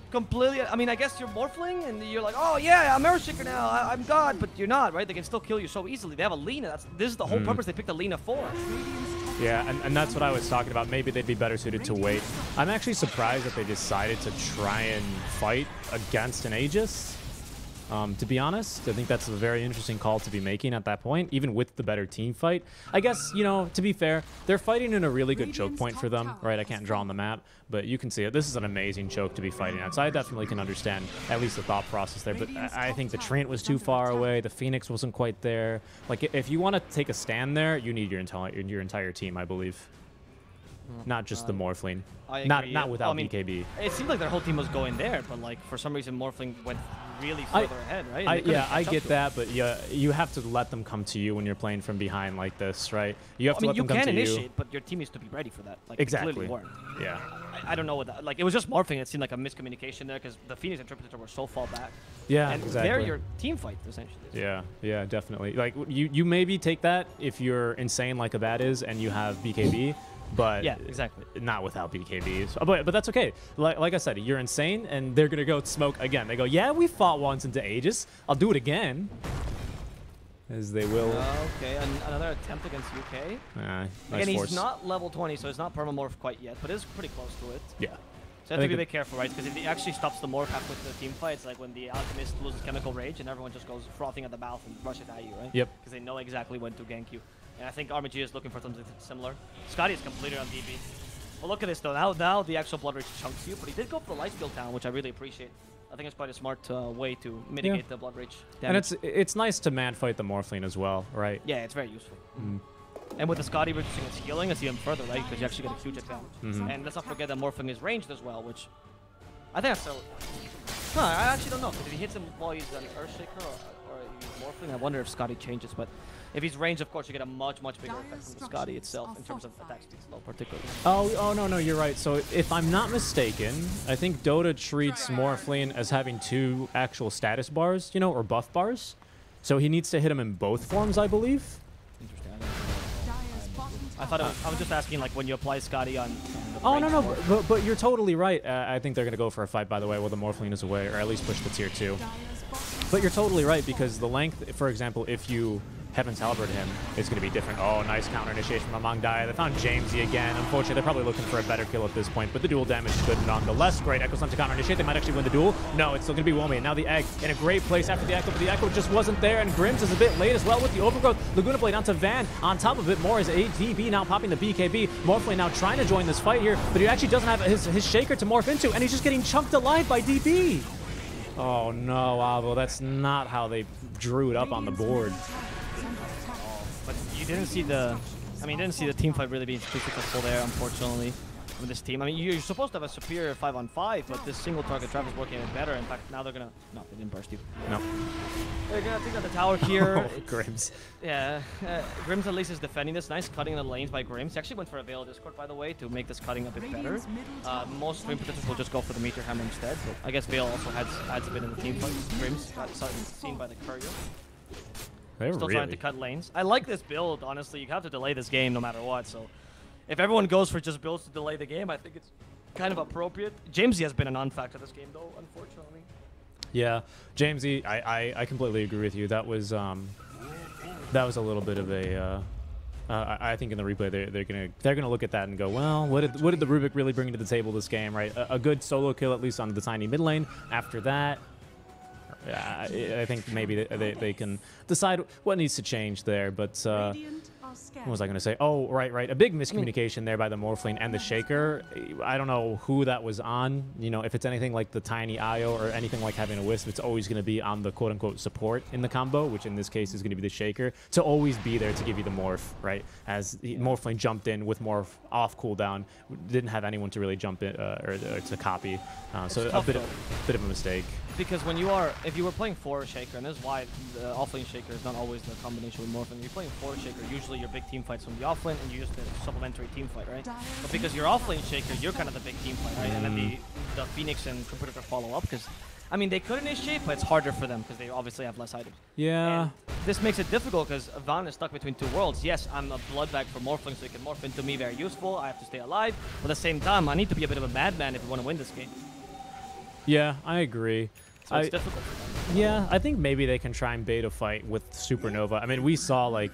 Speaker 3: completely. I mean, I guess you're Morphling and you're like, oh yeah, I'm Mirror Shaker now. I'm God, but you're not, right? They can still kill you so easily. They have a Lina. This is the whole purpose they picked a Lina for.
Speaker 1: Yeah, and that's what I was talking about. Maybe they'd be better suited to wait. I'm actually surprised that they decided to try and fight against an Aegis. To be honest, I think that's a very interesting call to be making at that point, even with the better team fight. I guess, you know, to be fair, they're fighting in a really good choke point for them, right? I can't draw on the map, but you can see it. This is an amazing choke to be fighting at, so I definitely can understand at least the thought process there, but I think the Treant was too far away, the Phoenix wasn't quite there. Like, if you want to take a stand there, you need your entire team, I believe. Not just the Morphling. Not without BKB.
Speaker 3: It seemed like their whole team was going there, but like for some reason Morphling went really further ahead, right?
Speaker 1: I get that, but you have to let them come to you when you're playing from behind like this, right? You have to let them come to you.
Speaker 3: You can initiate, but your team needs to be ready for that. Like,
Speaker 1: exactly.
Speaker 3: Clearly weren't.
Speaker 1: Yeah.
Speaker 3: I don't know what that. Like, it was just Morphling. It seemed like a miscommunication there because the Phoenix Interpreter were so far back.
Speaker 1: Yeah,
Speaker 3: and
Speaker 1: exactly.
Speaker 3: they're your team fight essentially.
Speaker 1: Yeah, definitely. Like you maybe take that if you're insane like Abad is and you have BKB. But
Speaker 3: yeah, exactly.
Speaker 1: Not without BKBs. But that's okay. Like I said, you're insane, and they're going to go smoke again. They go, yeah, we fought once into Aegis. I'll do it again. As they will.
Speaker 3: Okay, another attempt against UK.
Speaker 1: Nice
Speaker 3: Again,
Speaker 1: force.
Speaker 3: He's not level 20, so it's not permamorph quite yet, but it's pretty close to it.
Speaker 1: Yeah.
Speaker 3: So you have to be a bit careful, right? Because if he actually stops the morph halfway through the team fight, it's like when the Alchemist loses Chemical Rage and everyone just goes frothing at the mouth and rushes at you, right?
Speaker 1: Yep.
Speaker 3: Because they know exactly when to gank you. And I think RMG is looking for something similar. Scotty is completed on DB. Well, look at this, though. Now the actual Blood Rage chunks you, but he did go for the Light Skill Town, which I really appreciate. I think it's quite a smart way to mitigate the Blood Rage damage.
Speaker 1: And it's nice to man-fight the Morphling as well, right?
Speaker 3: Yeah, it's very useful. And with the Scotty reducing its healing, it's even further, right? Because you actually get a huge advantage. And let's not forget that Morphling is ranged as well, which I think that's so... No, I actually don't know. Because if he hits him while he's an Earthshaker or he's Morphling, I wonder if Scotty changes, but... If he's ranged, of course, you get a much bigger effect from the Scotty itself in terms of attack speed slow, particularly.
Speaker 1: Oh, no, you're right. So if I'm not mistaken, I think Dota treats Morphling as having 2 actual status bars, you know, or buff bars. So he needs to hit him in both forms, I believe.
Speaker 3: Interesting. I thought I was just asking, like, when you apply Scotty on...
Speaker 1: Oh, no, but you're totally right. I think they're going to go for a fight, by the way, while the Morphling is away, or at least push the tier 2. But you're totally right, because the length, for example, if you Heaven's Halberd him, it's going to be different. Oh, nice counter initiation from Among Dia. They found Jamesy again. Unfortunately, they're probably looking for a better kill at this point, but the dual damage is good nonetheless. Great Echo Slam to counter initiate. They might actually win the duel. No, it's still going to be Womi. And now the Egg in a great place after the Echo, but the Echo just wasn't there, and Grims is a bit late as well with the Overgrowth. Laguna Blade onto Van. On top of it, more is ADB now popping the BKB. Morphling now trying to join this fight here, but he actually doesn't have his Shaker to morph into, and he's just getting chunked alive by DB. Oh no, Avo, that's not how they drew it up on the board.
Speaker 3: But you didn't see the, didn't see the team fight really being too successful there, unfortunately. this team. I mean, you're supposed to have a superior 5-on-5, but this single target trap is working better. In fact, now they're gonna. No, they didn't burst you.
Speaker 1: No.
Speaker 3: They're gonna take out the tower here.
Speaker 1: Oh, Grims.
Speaker 3: Yeah, Grims at least is defending this. Nice cutting in the lanes by Grims. He actually went for a Veil Discord, by the way, to make this cutting a bit better. Most Stream Protectors will just go for the Meteor Hammer instead, but I guess Veil also adds a bit in the team fight. Grims got seen by the Courier. Still trying to cut lanes. I like this build, honestly. You have to delay this game no matter what, so if everyone goes for just builds to delay the game, I think it's kind of appropriate. Jamesy has been a non-factor this game, though, unfortunately.
Speaker 1: Yeah, Jamesy, I completely agree with you. That was a little bit of a. I think in the replay they're gonna look at that and go, well, what did the Rubik really bring to the table this game, right? A good solo kill at least on the tiny mid lane. After that, I think maybe they can decide what needs to change there, but. What was I going to say? Oh, right. A big miscommunication there by the Morphling and the Shaker. I don't know who that was on. You know, if it's anything like the Tiny IO or anything like having a Wisp, it's always going to be on the quote-unquote support in the combo, which in this case is going to be the Shaker, to always be there to give you the Morph, right? As Morphling jumped in with Morph off cooldown, didn't have anyone to really jump in or to copy. So a bit of a mistake.
Speaker 3: Because if you were playing 4 Shaker, and this is why the offlane Shaker is not always the combination with Morphin. If you're playing 4 Shaker, usually your big team fights from the offlane, and you use the supplementary team fight, right? But because you're offlane Shaker, you're kind of the big team fight, right? And then the Phoenix and Competitor follow up, because, I mean, they could initiate, but it's harder for them, because they obviously have less items.
Speaker 1: Yeah.
Speaker 3: And this makes it difficult, because Van is stuck between 2 worlds. Yes, I'm a blood bag for Morphling, so he can morph into me, very useful. I have to stay alive. But at the same time, I need to be a bit of a madman if we want to win this game.
Speaker 1: Yeah, I agree.
Speaker 3: So it's difficult for them.
Speaker 1: Yeah, I think maybe they can try and bait a fight with Supernova. I mean, we saw, like,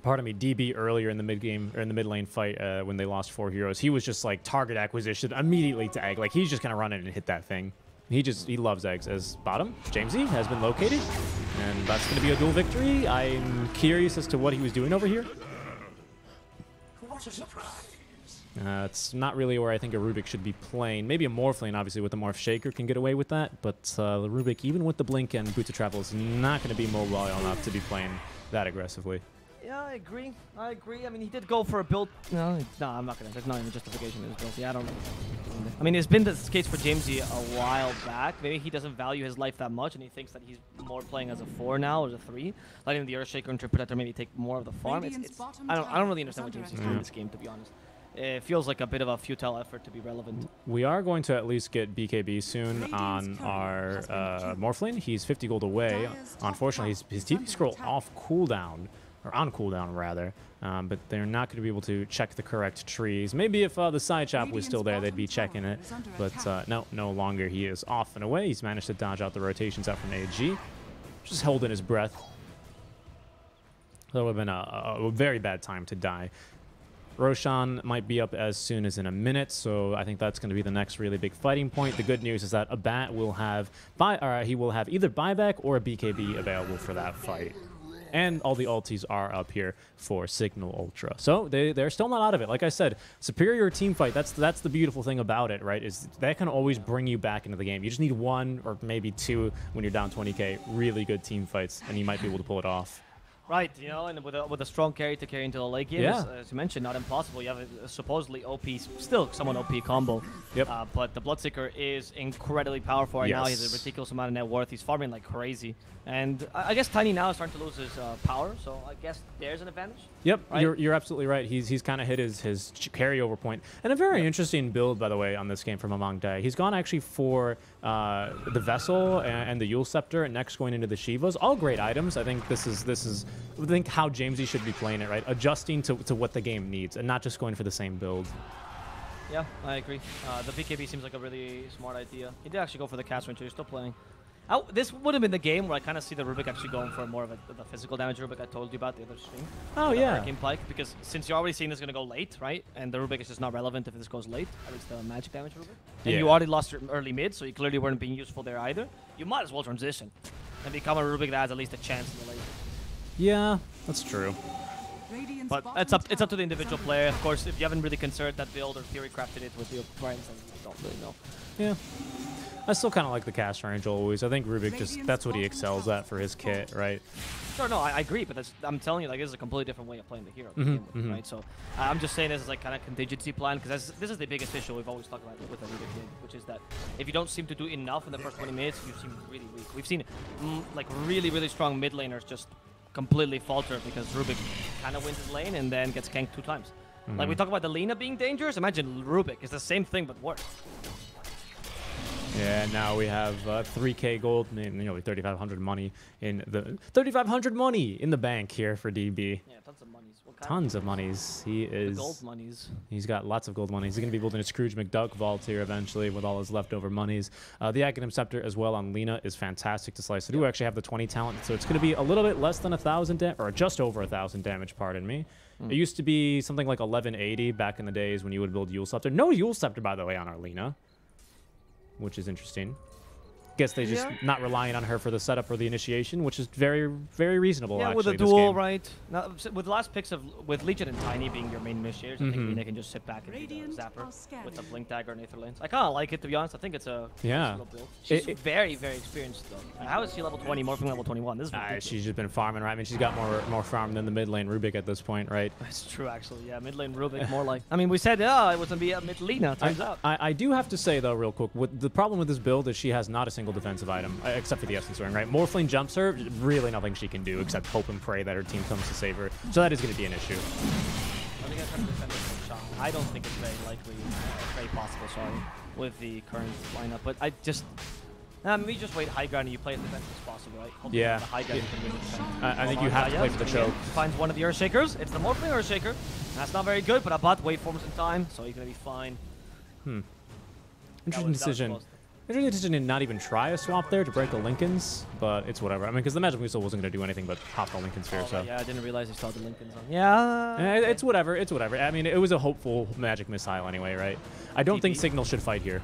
Speaker 1: DB earlier in the mid game or in the mid lane fight when they lost 4 heroes. He was just like target acquisition immediately to egg. Like, he's just gonna run in and hit that thing. He loves eggs. As bottom, Jamesy has been located, and that's gonna be a dual victory. I'm curious as to what he was doing over here.
Speaker 4: What a surprise!
Speaker 1: It's not really where I think a Rubik should be playing. Maybe a Morphling, obviously, with the Morph Shaker can get away with that, but the Rubik, even with the Blink and Boots of Travel, is not going to be mobile enough to be playing that aggressively.
Speaker 3: Yeah, I agree. I mean, he did go for a build. No, I'm not going to. There's not even justification in his build. Yeah, I don't know. I mean, it's been this case for Jamesy a while back. Maybe he doesn't value his life that much, and he thinks that he's more playing as a 4 now, or as a 3. Letting the Earthshaker and Interpreter maybe take more of the farm. I don't really understand what Jamesy's doing in this game, to be honest. It feels like a bit of a futile effort to be relevant.
Speaker 1: We are going to at least get BKB soon on our Morphling. He's 50 gold away. Unfortunately, his TV scroll off cooldown, or on cooldown rather, but they're not going to be able to check the correct trees. Maybe if the side chop was still there, they'd be checking it, but no longer. He is off and away. He's managed to dodge out the rotations out from AG, just holding his breath. That would have been a very bad time to die. Roshan might be up as soon as in a minute, so I think that's going to be the next really big fighting point. The good news is that Abat will have he will have either buyback or a BKB available for that fight. And all the ultis are up here for Cignal Ultra. So they're still not out of it. Like I said, superior team fight, that's the beautiful thing about it, right? Is that can always bring you back into the game. You just need 1 or maybe 2 when you're down 20k, really good team fights, and you might be able to pull it off.
Speaker 3: Right, you know, and with a strong carry to carry into the late game, as you mentioned, not impossible. You have a supposedly OP, still somewhat OP combo.
Speaker 1: Yep.
Speaker 3: But the Bloodseeker is incredibly powerful right now. He has a ridiculous amount of net worth. He's farming like crazy. And I guess Tiny now is starting to lose his power, so I guess there's an advantage.
Speaker 1: Yep,
Speaker 3: right?
Speaker 1: You're absolutely right. He's kind of hit his carryover point. And a very interesting build, by the way, on this game from Among Dae. He's gone actually for the Vessel and the Yule Scepter, and next going into the Shivas. All great items. I think this is I think how Jamesy should be playing it, right? Adjusting to what the game needs and not just going for the same build.
Speaker 3: Yeah, I agree. The BKB seems like a really smart idea. He did actually go for the cast range, so he's still playing. This would have been the game where I kind of see the Rubik actually going for more of the physical damage Rubik I told you about the other stream.
Speaker 1: Oh, yeah.
Speaker 3: Game Pike, because since you're already seeing this is going to go late, right? And the Rubik is just not relevant if this goes late, at least the magic damage Rubik. And you already lost your early mid, so you clearly weren't being useful there either. You might as well transition and become a Rubik that has at least a chance in the late.
Speaker 1: Yeah, that's true.
Speaker 3: But it's up to the individual player. Of course, if you haven't really considered that build or theory crafted it with your friends, then you don't really know.
Speaker 1: Yeah. I still kind of like the cast range always. I think Rubik that's what he excels at for his kit, right?
Speaker 3: Sure, no, I agree, but I'm telling you, like, this is a completely different way of playing the hero, to begin with, right? So I'm just saying this is like kind of contingency plan, because this is the biggest issue we've always talked about with the Rubik game, which is that if you don't seem to do enough in the first 20 minutes, you seem really weak. We've seen like really strong mid laners just completely falter because Rubik kind of wins his lane and then gets ganked 2 times. Like we talk about the Lina being dangerous, imagine Rubik. It's the same thing, but worse.
Speaker 1: Yeah, now we have 3K gold, nearly 3,500 money in the 3,500 money in the bank here for DB.
Speaker 3: Yeah, tons of monies. What kind
Speaker 1: Tons of monies. He is.
Speaker 3: The gold monies.
Speaker 1: He's got lots of gold monies. He's going to be building a Scrooge McDuck vault here eventually with all his leftover monies. The Aghanim Scepter as well on Lina is fantastic to slice. I do actually have the 20 talent, so it's going to be a little bit less than 1,000 or just over 1,000 damage. Pardon me. It used to be something like 1180 back in the days when you would build Yule Scepter. No Yule Scepter, by the way, on our Lina, which is interesting. Guess they just not relying on her for the setup or the initiation, which is very reasonable.
Speaker 3: Yeah,
Speaker 1: actually,
Speaker 3: with a
Speaker 1: this
Speaker 3: duel,
Speaker 1: game.
Speaker 3: right? Now, with the last picks with Legion and Tiny being your main initiators, I think Lina can just sit back and do the Zapper with the Blink Dagger and Aether Lanes. I kind of like it, to be honest. I think it's a little build. She's very experienced, though. How is she level 20, morphing level 21? This is
Speaker 1: she's just been farming, right? I mean, she's got more farm than the mid lane Rubik at this point, right?
Speaker 3: That's true, actually. Yeah, mid lane Rubik, more like. I mean, we said, it was going to be a mid Lina, turns out.
Speaker 1: I do have to say, though, real quick, the problem with this build is she has not a single defensive item. Except for the Essence Ring, right? Morphling jumps her, really nothing she can do except hope and pray that her team comes to save her. So that is going to be an issue.
Speaker 3: I don't think it's very likely, very possible, sorry, with the current lineup. But I just, maybe just wait high ground and you play as defensive as possible, right? Hopefully
Speaker 1: yeah.
Speaker 3: The high ground you can win the defense.
Speaker 1: I think you have to play for the choke.
Speaker 3: Finds one of the Earthshakers. It's the Morphling Earthshaker. That's not very good, but Abbat waveforms in time, so he's going to be fine.
Speaker 1: Interesting decision. Interesting decision to not even try a swap there to break the Lincolns, but it's whatever. I mean, because the Magic Missile wasn't going to do anything but pop the Lincoln Sphere, so.
Speaker 3: Yeah, I didn't realize he saw the Lincolns on. Yeah.
Speaker 1: It's whatever. It's whatever. I mean, it was a hopeful Magic Missile anyway, right? I don't think Cignal should fight here.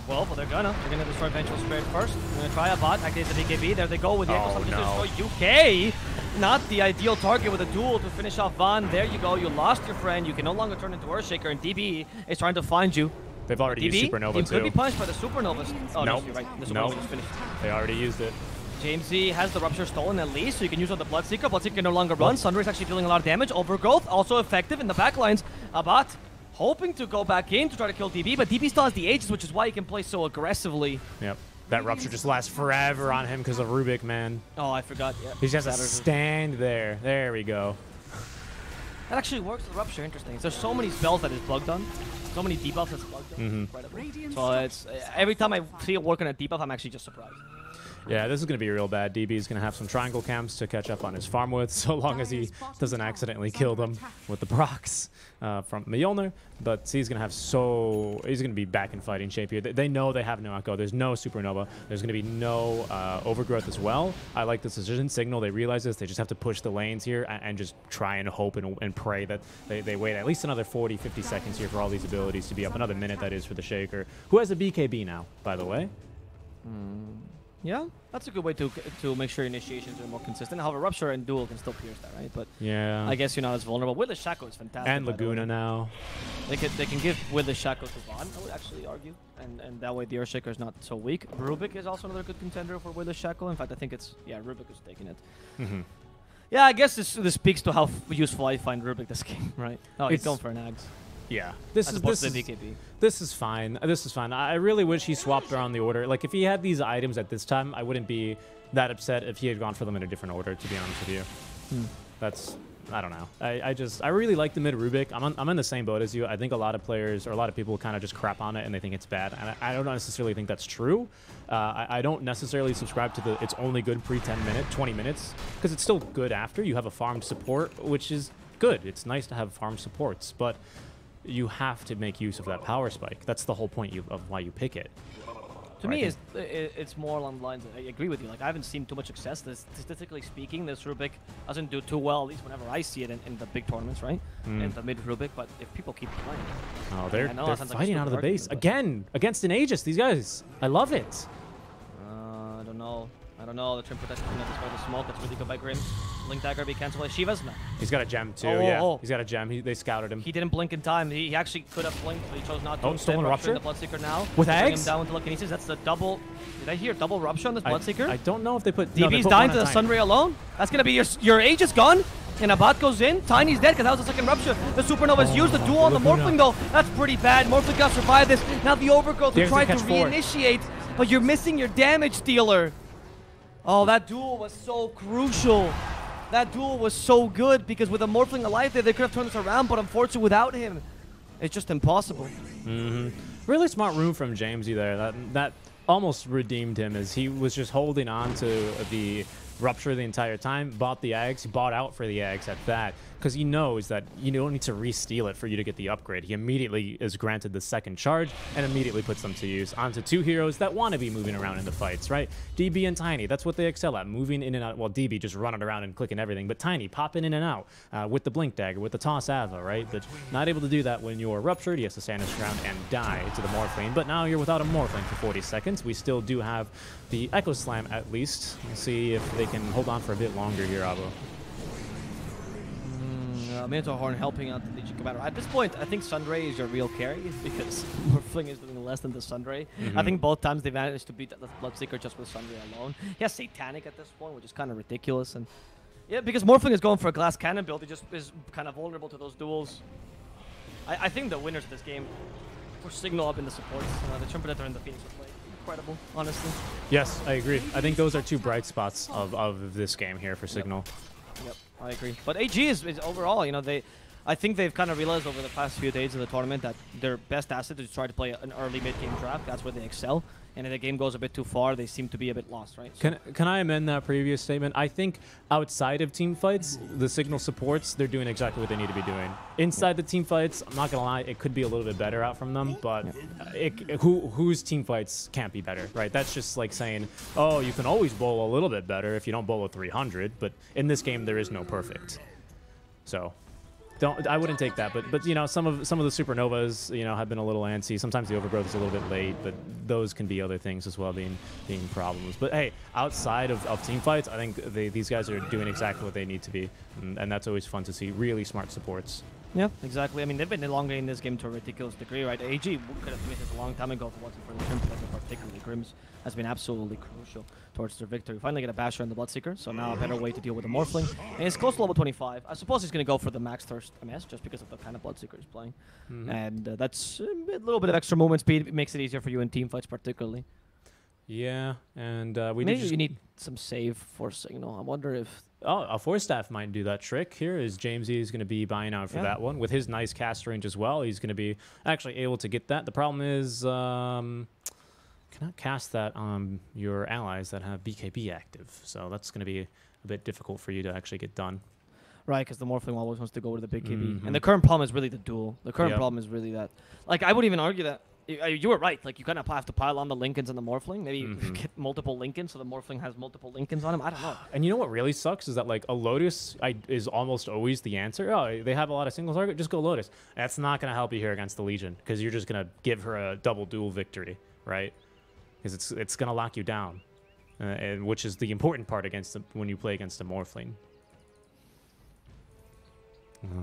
Speaker 3: Well, they're gonna destroy Vengeful Spirit first. They're gonna try a bot, activate the BKB. There they go with the Echo Slam to destroy UK. Not the ideal target with a duel to finish off Van. There you go. You lost your friend. You can no longer turn into Earthshaker, and DB is trying to find you.
Speaker 1: They've already used Supernova,
Speaker 3: too. Could be punished by the Supernovas. Oh,
Speaker 1: nope.
Speaker 3: No, you're right. The Supernova is finished.
Speaker 1: They already used it.
Speaker 3: Jamesy has the Rupture stolen at least, so you can use on the Bloodseeker. Bloodseeker can no longer run. Sunder is actually dealing a lot of damage. Overgrowth, also effective in the backlines. Abbat hoping to go back in to try to kill DB, but DB still has the Aegis, which is why he can play so aggressively.
Speaker 1: Yep. That Rupture just lasts forever on him because of Rubik, man.
Speaker 3: Oh, I forgot. Yeah.
Speaker 1: He just has to stand there. There we go.
Speaker 3: That actually works with Rupture. Interesting. There's so many spells that is plugged on. So many debuffs that's plugged on. Incredible. So it's every time I see it work on a debuff, I'm actually just surprised.
Speaker 1: Yeah, this is going to be real bad. DB is going to have some triangle camps to catch up on his farm with, so long as he doesn't accidentally kill them with the procs from Mjolnir. But he's going to have he's going to be back in fighting shape here. They know they have no Echo. There's no Supernova. There's going to be no Overgrowth as well. I like this decision. Signal, they realize this. They just have to push the lanes here and just try and hope and pray that they wait at least another 40, 50 seconds here for all these abilities to be up. Another minute, that is, for the Shaker, who has a BKB now, by the way.
Speaker 3: Yeah, that's a good way to make sure initiations are more consistent. However, Rupture and Duel can still pierce that, right? But
Speaker 1: yeah,
Speaker 3: I guess you're not as vulnerable. Witless Shackle is fantastic.
Speaker 1: And Laguna now.
Speaker 3: They can give Witless Shackle to Vaughn, I would actually argue. And that way the Earthshaker is not so weak. Rubik is also another good contender for Witless Shackle. In fact, I think it's, Rubik is taking it. Yeah, I guess this speaks to how useful I find Rubik this game, right? Oh, he's going for an Ags.
Speaker 1: Yeah,
Speaker 3: this is fine.
Speaker 1: This is fine. I really wish he swapped around the order. Like, if he had these items at this time, I wouldn't be that upset if he had gone for them in a different order, to be honest with you. That's, I don't know. I really like the mid Rubik. I'm in the same boat as you. I think a lot of players or a lot of people kind of just crap on it and they think it's bad. And I don't necessarily think that's true. I don't necessarily subscribe to it's only good pre 20 minutes, because it's still good after. You have a farmed support, which is good. It's nice to have farm supports, but you have to make use of that power spike. That's the whole point of why you pick it.
Speaker 3: To me, it's more along the lines of, I agree with you. Like, I haven't seen too much success. Statistically speaking, this Rubik doesn't do too well, at least whenever I see it in the big tournaments, right? In the mid Rubik, but if people keep playing.
Speaker 1: Oh, they're fighting out of the base. Again, against an Aegis, these guys. I love it.
Speaker 3: I don't know. I don't know. The Trim Protector from the smoke. That's really good by Grim. Blink Dagger be cancelled by Shiva's? No.
Speaker 1: He's got a gem too, He's got a gem. They scouted him.
Speaker 3: He didn't blink in time. He actually could have blinked, but he chose not to.
Speaker 1: Oh, stolen Rupture?
Speaker 3: The Bloodseeker now.
Speaker 1: With
Speaker 3: Bring
Speaker 1: eggs?
Speaker 3: him down with telekinesis. That's the double. Did I hear double Rupture on this Bloodseeker?
Speaker 1: I don't know if they put...
Speaker 3: DB's dying to the Sunray alone. That's going to be your Aegis gun. And a bot goes in. Tiny's dead because that was the second Rupture. The Supernova's used the duel on the Morphling though. That's pretty bad. Morphling got to survive this. Now the Overgrowth will try to reinitiate, but you're missing your damage dealer. Oh, that duel was so crucial. That duel was so good because with a Morphling alive there, they could have turned this around, but unfortunately without him, it's just impossible.
Speaker 1: Really smart room from Jamesy there. That almost redeemed him as he was just holding on to the Rupture the entire time, bought the eggs, he bought out for the eggs at that, because he knows that you don't need to re-steal it for you to get the upgrade. He immediately is granted the second charge and immediately puts them to use onto two heroes that want to be moving around in the fights, right? DB and Tiny, that's what they excel at, moving in and out. Well, DB just running around and clicking everything, but Tiny popping in and out with the Blink Dagger, with the Toss Avo, right? But not able to do that when you're Ruptured. He has to stand his ground and die to the Morphling, but now you're without a Morphling for 40 seconds. We still do have the Echo Slam at least. We'll see if they can hold on for a bit longer here, Avo.
Speaker 3: Minotaur Horn helping out the Legion Commander. At this point, I think Sunray is your real carry because Morphling is doing less than the Sunray. I think both times they managed to beat the Bloodseeker just with Sunray alone. He has Satanic at this point, which is kind of ridiculous. And yeah, because Morphling is going for a Glass Cannon build, he just is kind of vulnerable to those duels. I think the winners of this game were Cignal up in the supports. The Trim Protector and the Phoenix were played incredible, honestly.
Speaker 1: Yes, I agree. I think those are two bright spots of this game here for Cignal.
Speaker 3: Yep, I agree. But AG is overall, I think they've kind of realized over the past few days of the tournament that their best asset is to try to play an early mid-game draft. That's where they excel. And if the game goes a bit too far, they seem to be a bit lost, right? So
Speaker 1: Can I amend that previous statement? I think outside of team fights, the Cignal supports, they're doing exactly what they need to be doing. Inside the team fights, I'm not going to lie, it could be a little bit better out from them, but whose team fights can't be better, right? That's just like saying, oh, you can always bowl a little bit better if you don't bowl a 300, but in this game, there is no perfect. So... I wouldn't take that, but some of the Supernovas have been a little antsy. Sometimes the Overgrowth is a little bit late, but those can be other things as well being problems. But hey, outside of team fights, I think these guys are doing exactly what they need to be, and that's always fun to see. Really smart supports.
Speaker 3: Yeah, exactly. I mean, they've been elongating this game to a ridiculous degree, right? AG could have finished this a long time ago if it wasn't for the Trim Protector, particularly Grimm's has been absolutely crucial towards their victory. Finally get a Basher and the Bloodseeker, so now a better way to deal with the Morphling. And it's close to level 25. I suppose he's going to go for the Max Thirst MS just because of the kind of Bloodseeker he's playing. And that's a little bit of extra movement speed. It makes it easier for you in team fights particularly.
Speaker 1: Yeah, and
Speaker 3: Maybe you need some save for Cignal. I wonder if...
Speaker 1: Oh, a Force Staff might do that trick here, as Jamesy is going to be buying out for that one. With his nice cast range as well, he's going to be actually able to get that. The problem is, cannot cast that on your allies that have BKB active, so that's going to be a bit difficult for you to actually get done.
Speaker 3: Right, because the Morphling always wants to go to the big KB. And the current problem is really the duel. The current problem is really that... Like, I would even argue that you were right. Like, you kind of have to pile on the Lincolns and the Morphling. Maybe get multiple Lincolns so the Morphling has multiple Lincolns on him. I don't know.
Speaker 1: And you know what really sucks is that, like, a Lotus is almost always the answer. Oh, they have a lot of single target, just go Lotus. That's not going to help you here against the Legion because you're just going to give her a double duel victory, right? Because it's going to lock you down, and which is the important part when you play against a Morphling.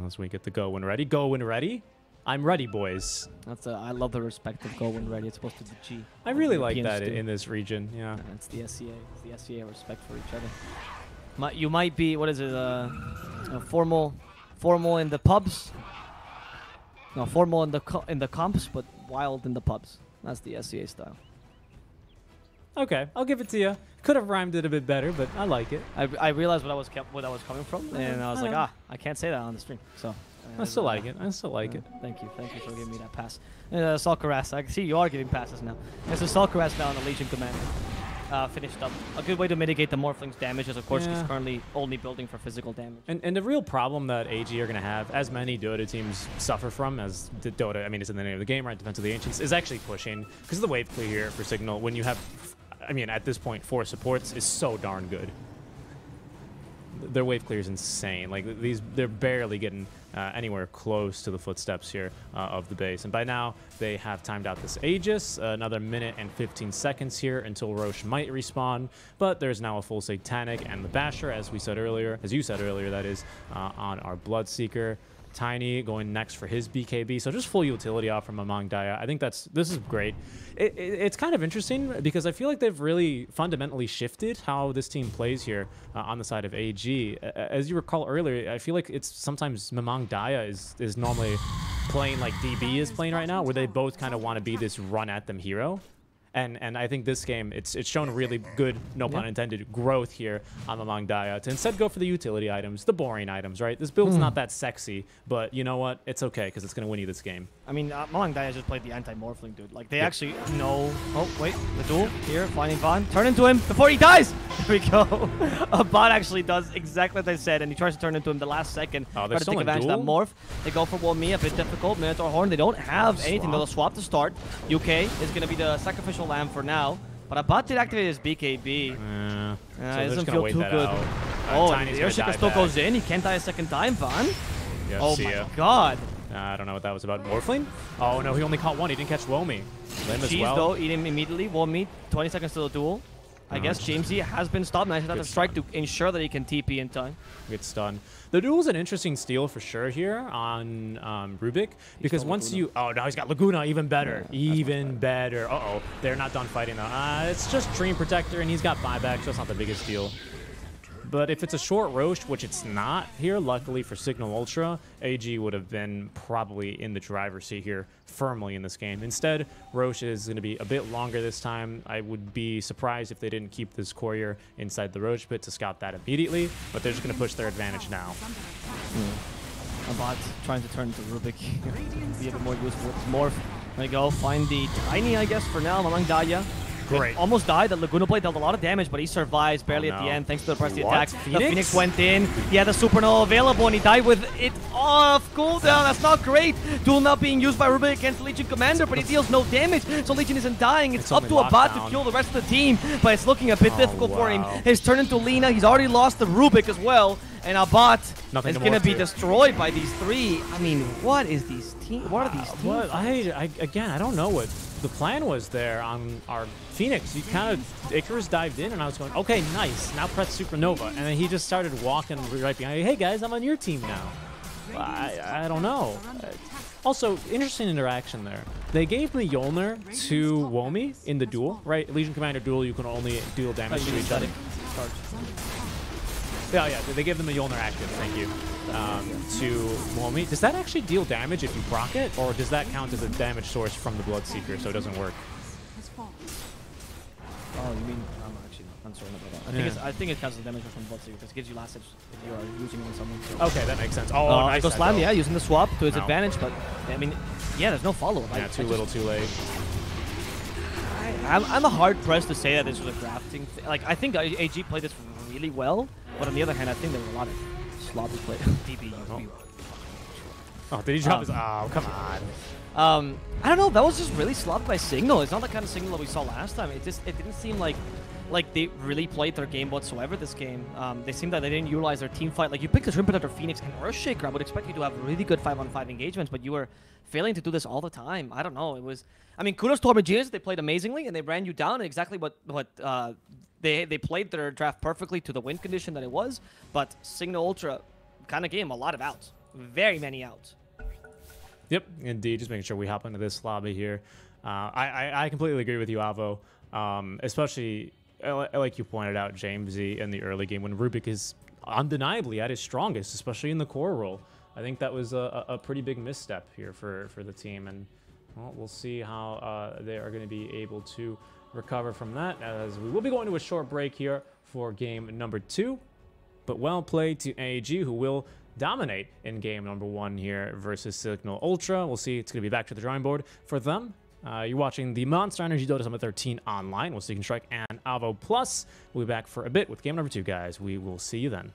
Speaker 1: As we get the go when ready. Go when ready. I'm ready, boys.
Speaker 3: I love the respect of go when ready. It's supposed to be G.
Speaker 1: I really like that in this region. Yeah.
Speaker 3: It's the SCA. It's the SCA respect for each other. You might be, what is it? Formal in the pubs. No, formal in the comps, but wild in the pubs. That's the SCA style.
Speaker 1: Okay, I'll give it to you. Could have rhymed it a bit better, but I like it.
Speaker 3: I realized what I was coming from, and I was like, I can't say that on the stream. So
Speaker 1: I still like it. I still like it.
Speaker 3: Thank you for giving me that pass. Assault Harass. I see you are giving passes now. There's Assault Harass now on the Legion Commander. Finished up. A good way to mitigate the Morphling's damage is, of course, he's currently only building for physical damage.
Speaker 1: And the real problem that AG are going to have, as many Dota teams suffer from, as the Dota, I mean, it's in the name of the game, right? Defense of the Ancients, is actually pushing. Because of the wave clear here for Cignal, when you have, I mean, at this point, 4 supports is so darn good. their wave clear is insane. Like they're barely getting anywhere close to the footsteps here of the base. And by now, they have timed out this Aegis. Another minute and 15 seconds here until Roche might respawn. But there's now a full Satanic and the Basher, as we said earlier, as you said earlier, that is, on our Bloodseeker. Tiny going next for his BKB, so just full utility off from Among Daya. I think this is great. It's kind of interesting because I feel like they've really fundamentally shifted how this team plays here on the side of AG. As you recall earlier, I feel like it's sometimes Among Daya is normally playing like DB is playing right now, where they both kind of want to be this run at them hero. And I think this game, it's shown really good, no pun intended, growth here on Among Daya to instead go for the utility items, the boring items, right? This build's not that sexy, but you know what? It's okay, because it's going to win you this game.
Speaker 3: I mean, Among Daya just played the anti-morphling dude. Like, they actually know... Oh, wait. The duel here, finding Van. Turn into him before he dies! Here we go. A bot actually does exactly what they said, and he tries to turn into him the last second.
Speaker 1: Oh,
Speaker 3: try to take advantage of that morph. They go for Wami, a bit difficult. Minotaur Horn, they don't have anything. They'll swap to start. UK is going to be the sacrificial lamb for now. But Abbat did activate his BKB.
Speaker 1: So
Speaker 3: it doesn't feel too good. Oh, the Airship still goes in. He can't die a second time, Van.
Speaker 1: Yeah,
Speaker 3: oh my god.
Speaker 1: I don't know what that was about. Morphling? Oh no, he only caught one. He didn't catch Womi.
Speaker 3: Cheese though, eat him immediately. Womi, 20 seconds to the duel. I guess Jamesy has been stopped. Nice enough to strike to ensure that he can TP in time.
Speaker 1: Good stun. The duel's an interesting steal for sure here on Rubik, because once you... Oh, no, he's got Laguna. Even better. Yeah, even better. Uh-oh. They're not done fighting, though. It's just Dream Protector, and he's got buyback, so it's not the biggest deal. But if it's a short Roche, which it's not here, luckily for Cignal Ultra, AG would have been probably in the driver's seat here firmly in this game. Instead, Roche is going to be a bit longer this time. I would be surprised if they didn't keep this courier inside the Roche pit to scout that immediately, but they're just going to push their advantage now.
Speaker 3: Abbat trying to turn to Rubik. Be a bit more useful with his morph. There you go. Find the Tiny, I guess, for now. Among Daya.
Speaker 1: Great.
Speaker 3: Almost died. The Laguna Blade dealt a lot of damage, but he survives barely at the end thanks to the press the attack. The Phoenix went in. He had the supernova available, and he died with it off cooldown. That's not great. Duel not being used by Rubik against the Legion Commander, but he deals no damage, so Legion isn't dying. It's up to Abbat to kill the rest of the team, but it's looking a bit difficult for him. He's turned into Lina. He's already lost the Rubik as well, and Abbat is going to be destroyed by these three. I mean, what is these teams? What are these teams?
Speaker 1: Again, I don't know what the plan was there on our Phoenix. You kind of, Icarus dived in, and I was going, okay, nice. Now press Supernova. And then he just started walking right behind. Hey, guys, I'm on your team now. I don't know. Also, interesting interaction there. They gave the Mjolnir to Womi in the duel, right? Legion Commander duel, you can only deal damage to each other. Yeah, they gave them a Mjolnir active, thank you, to Womi. Does that actually deal damage if you proc it, or does that count as a damage source from the Bloodseeker, so it doesn't work?
Speaker 3: Oh, you mean... I'm actually uncertain about that. I think it counts as damage from Bloodseeker, because it gives you last hit if you are using it on someone. So.
Speaker 1: Okay, that makes sense. Oh, nice.
Speaker 3: Echo Slam, yeah, using the swap to its advantage, but, I mean, yeah, there's no follow-up.
Speaker 1: Yeah, too little, too late.
Speaker 3: I'm hard-pressed to say that this was a drafting thing. Like, I think AG played this really well, but on the other hand, I think there were a lot of sloppy play. DB.
Speaker 1: Oh, did he drop his... Oh, come on.
Speaker 3: I don't know. That was just really sloppy by Cignal. It's not the kind of Cignal that we saw last time. It didn't seem like they really played their game whatsoever this game. They seemed that they didn't utilize their team fight. Like, you picked the Dream Protector, Phoenix, and Earthshaker. I would expect you to have really good 5-on-5 engagements, but you were failing to do this all the time. I don't know. It was... I mean, kudos to Homogeneous. They played amazingly, and they ran you down exactly what they played their draft perfectly to the win condition that it was, but Cignal Ultra kind of gave them a lot of outs. Very many outs.
Speaker 1: Yep, indeed. Just making sure we hop into this lobby here. I completely agree with you, Avo. Especially, like you pointed out, Jamesy, in the early game when Rubik is undeniably at his strongest, especially in the core role. I think that was a pretty big misstep here for the team, and well, we'll see how they are going to be able to recover from that, as we will be going to a short break here for game number 2. But well played to AG, who will dominate in game number 1 here versus Cignal Ultra. We'll see. It's going to be back to the drawing board for them. You're watching the Monster Energy Dota Summit 13 online with SeekNStrike and Avo Plus. We'll be back for a bit with game number 2, guys. We will see you then.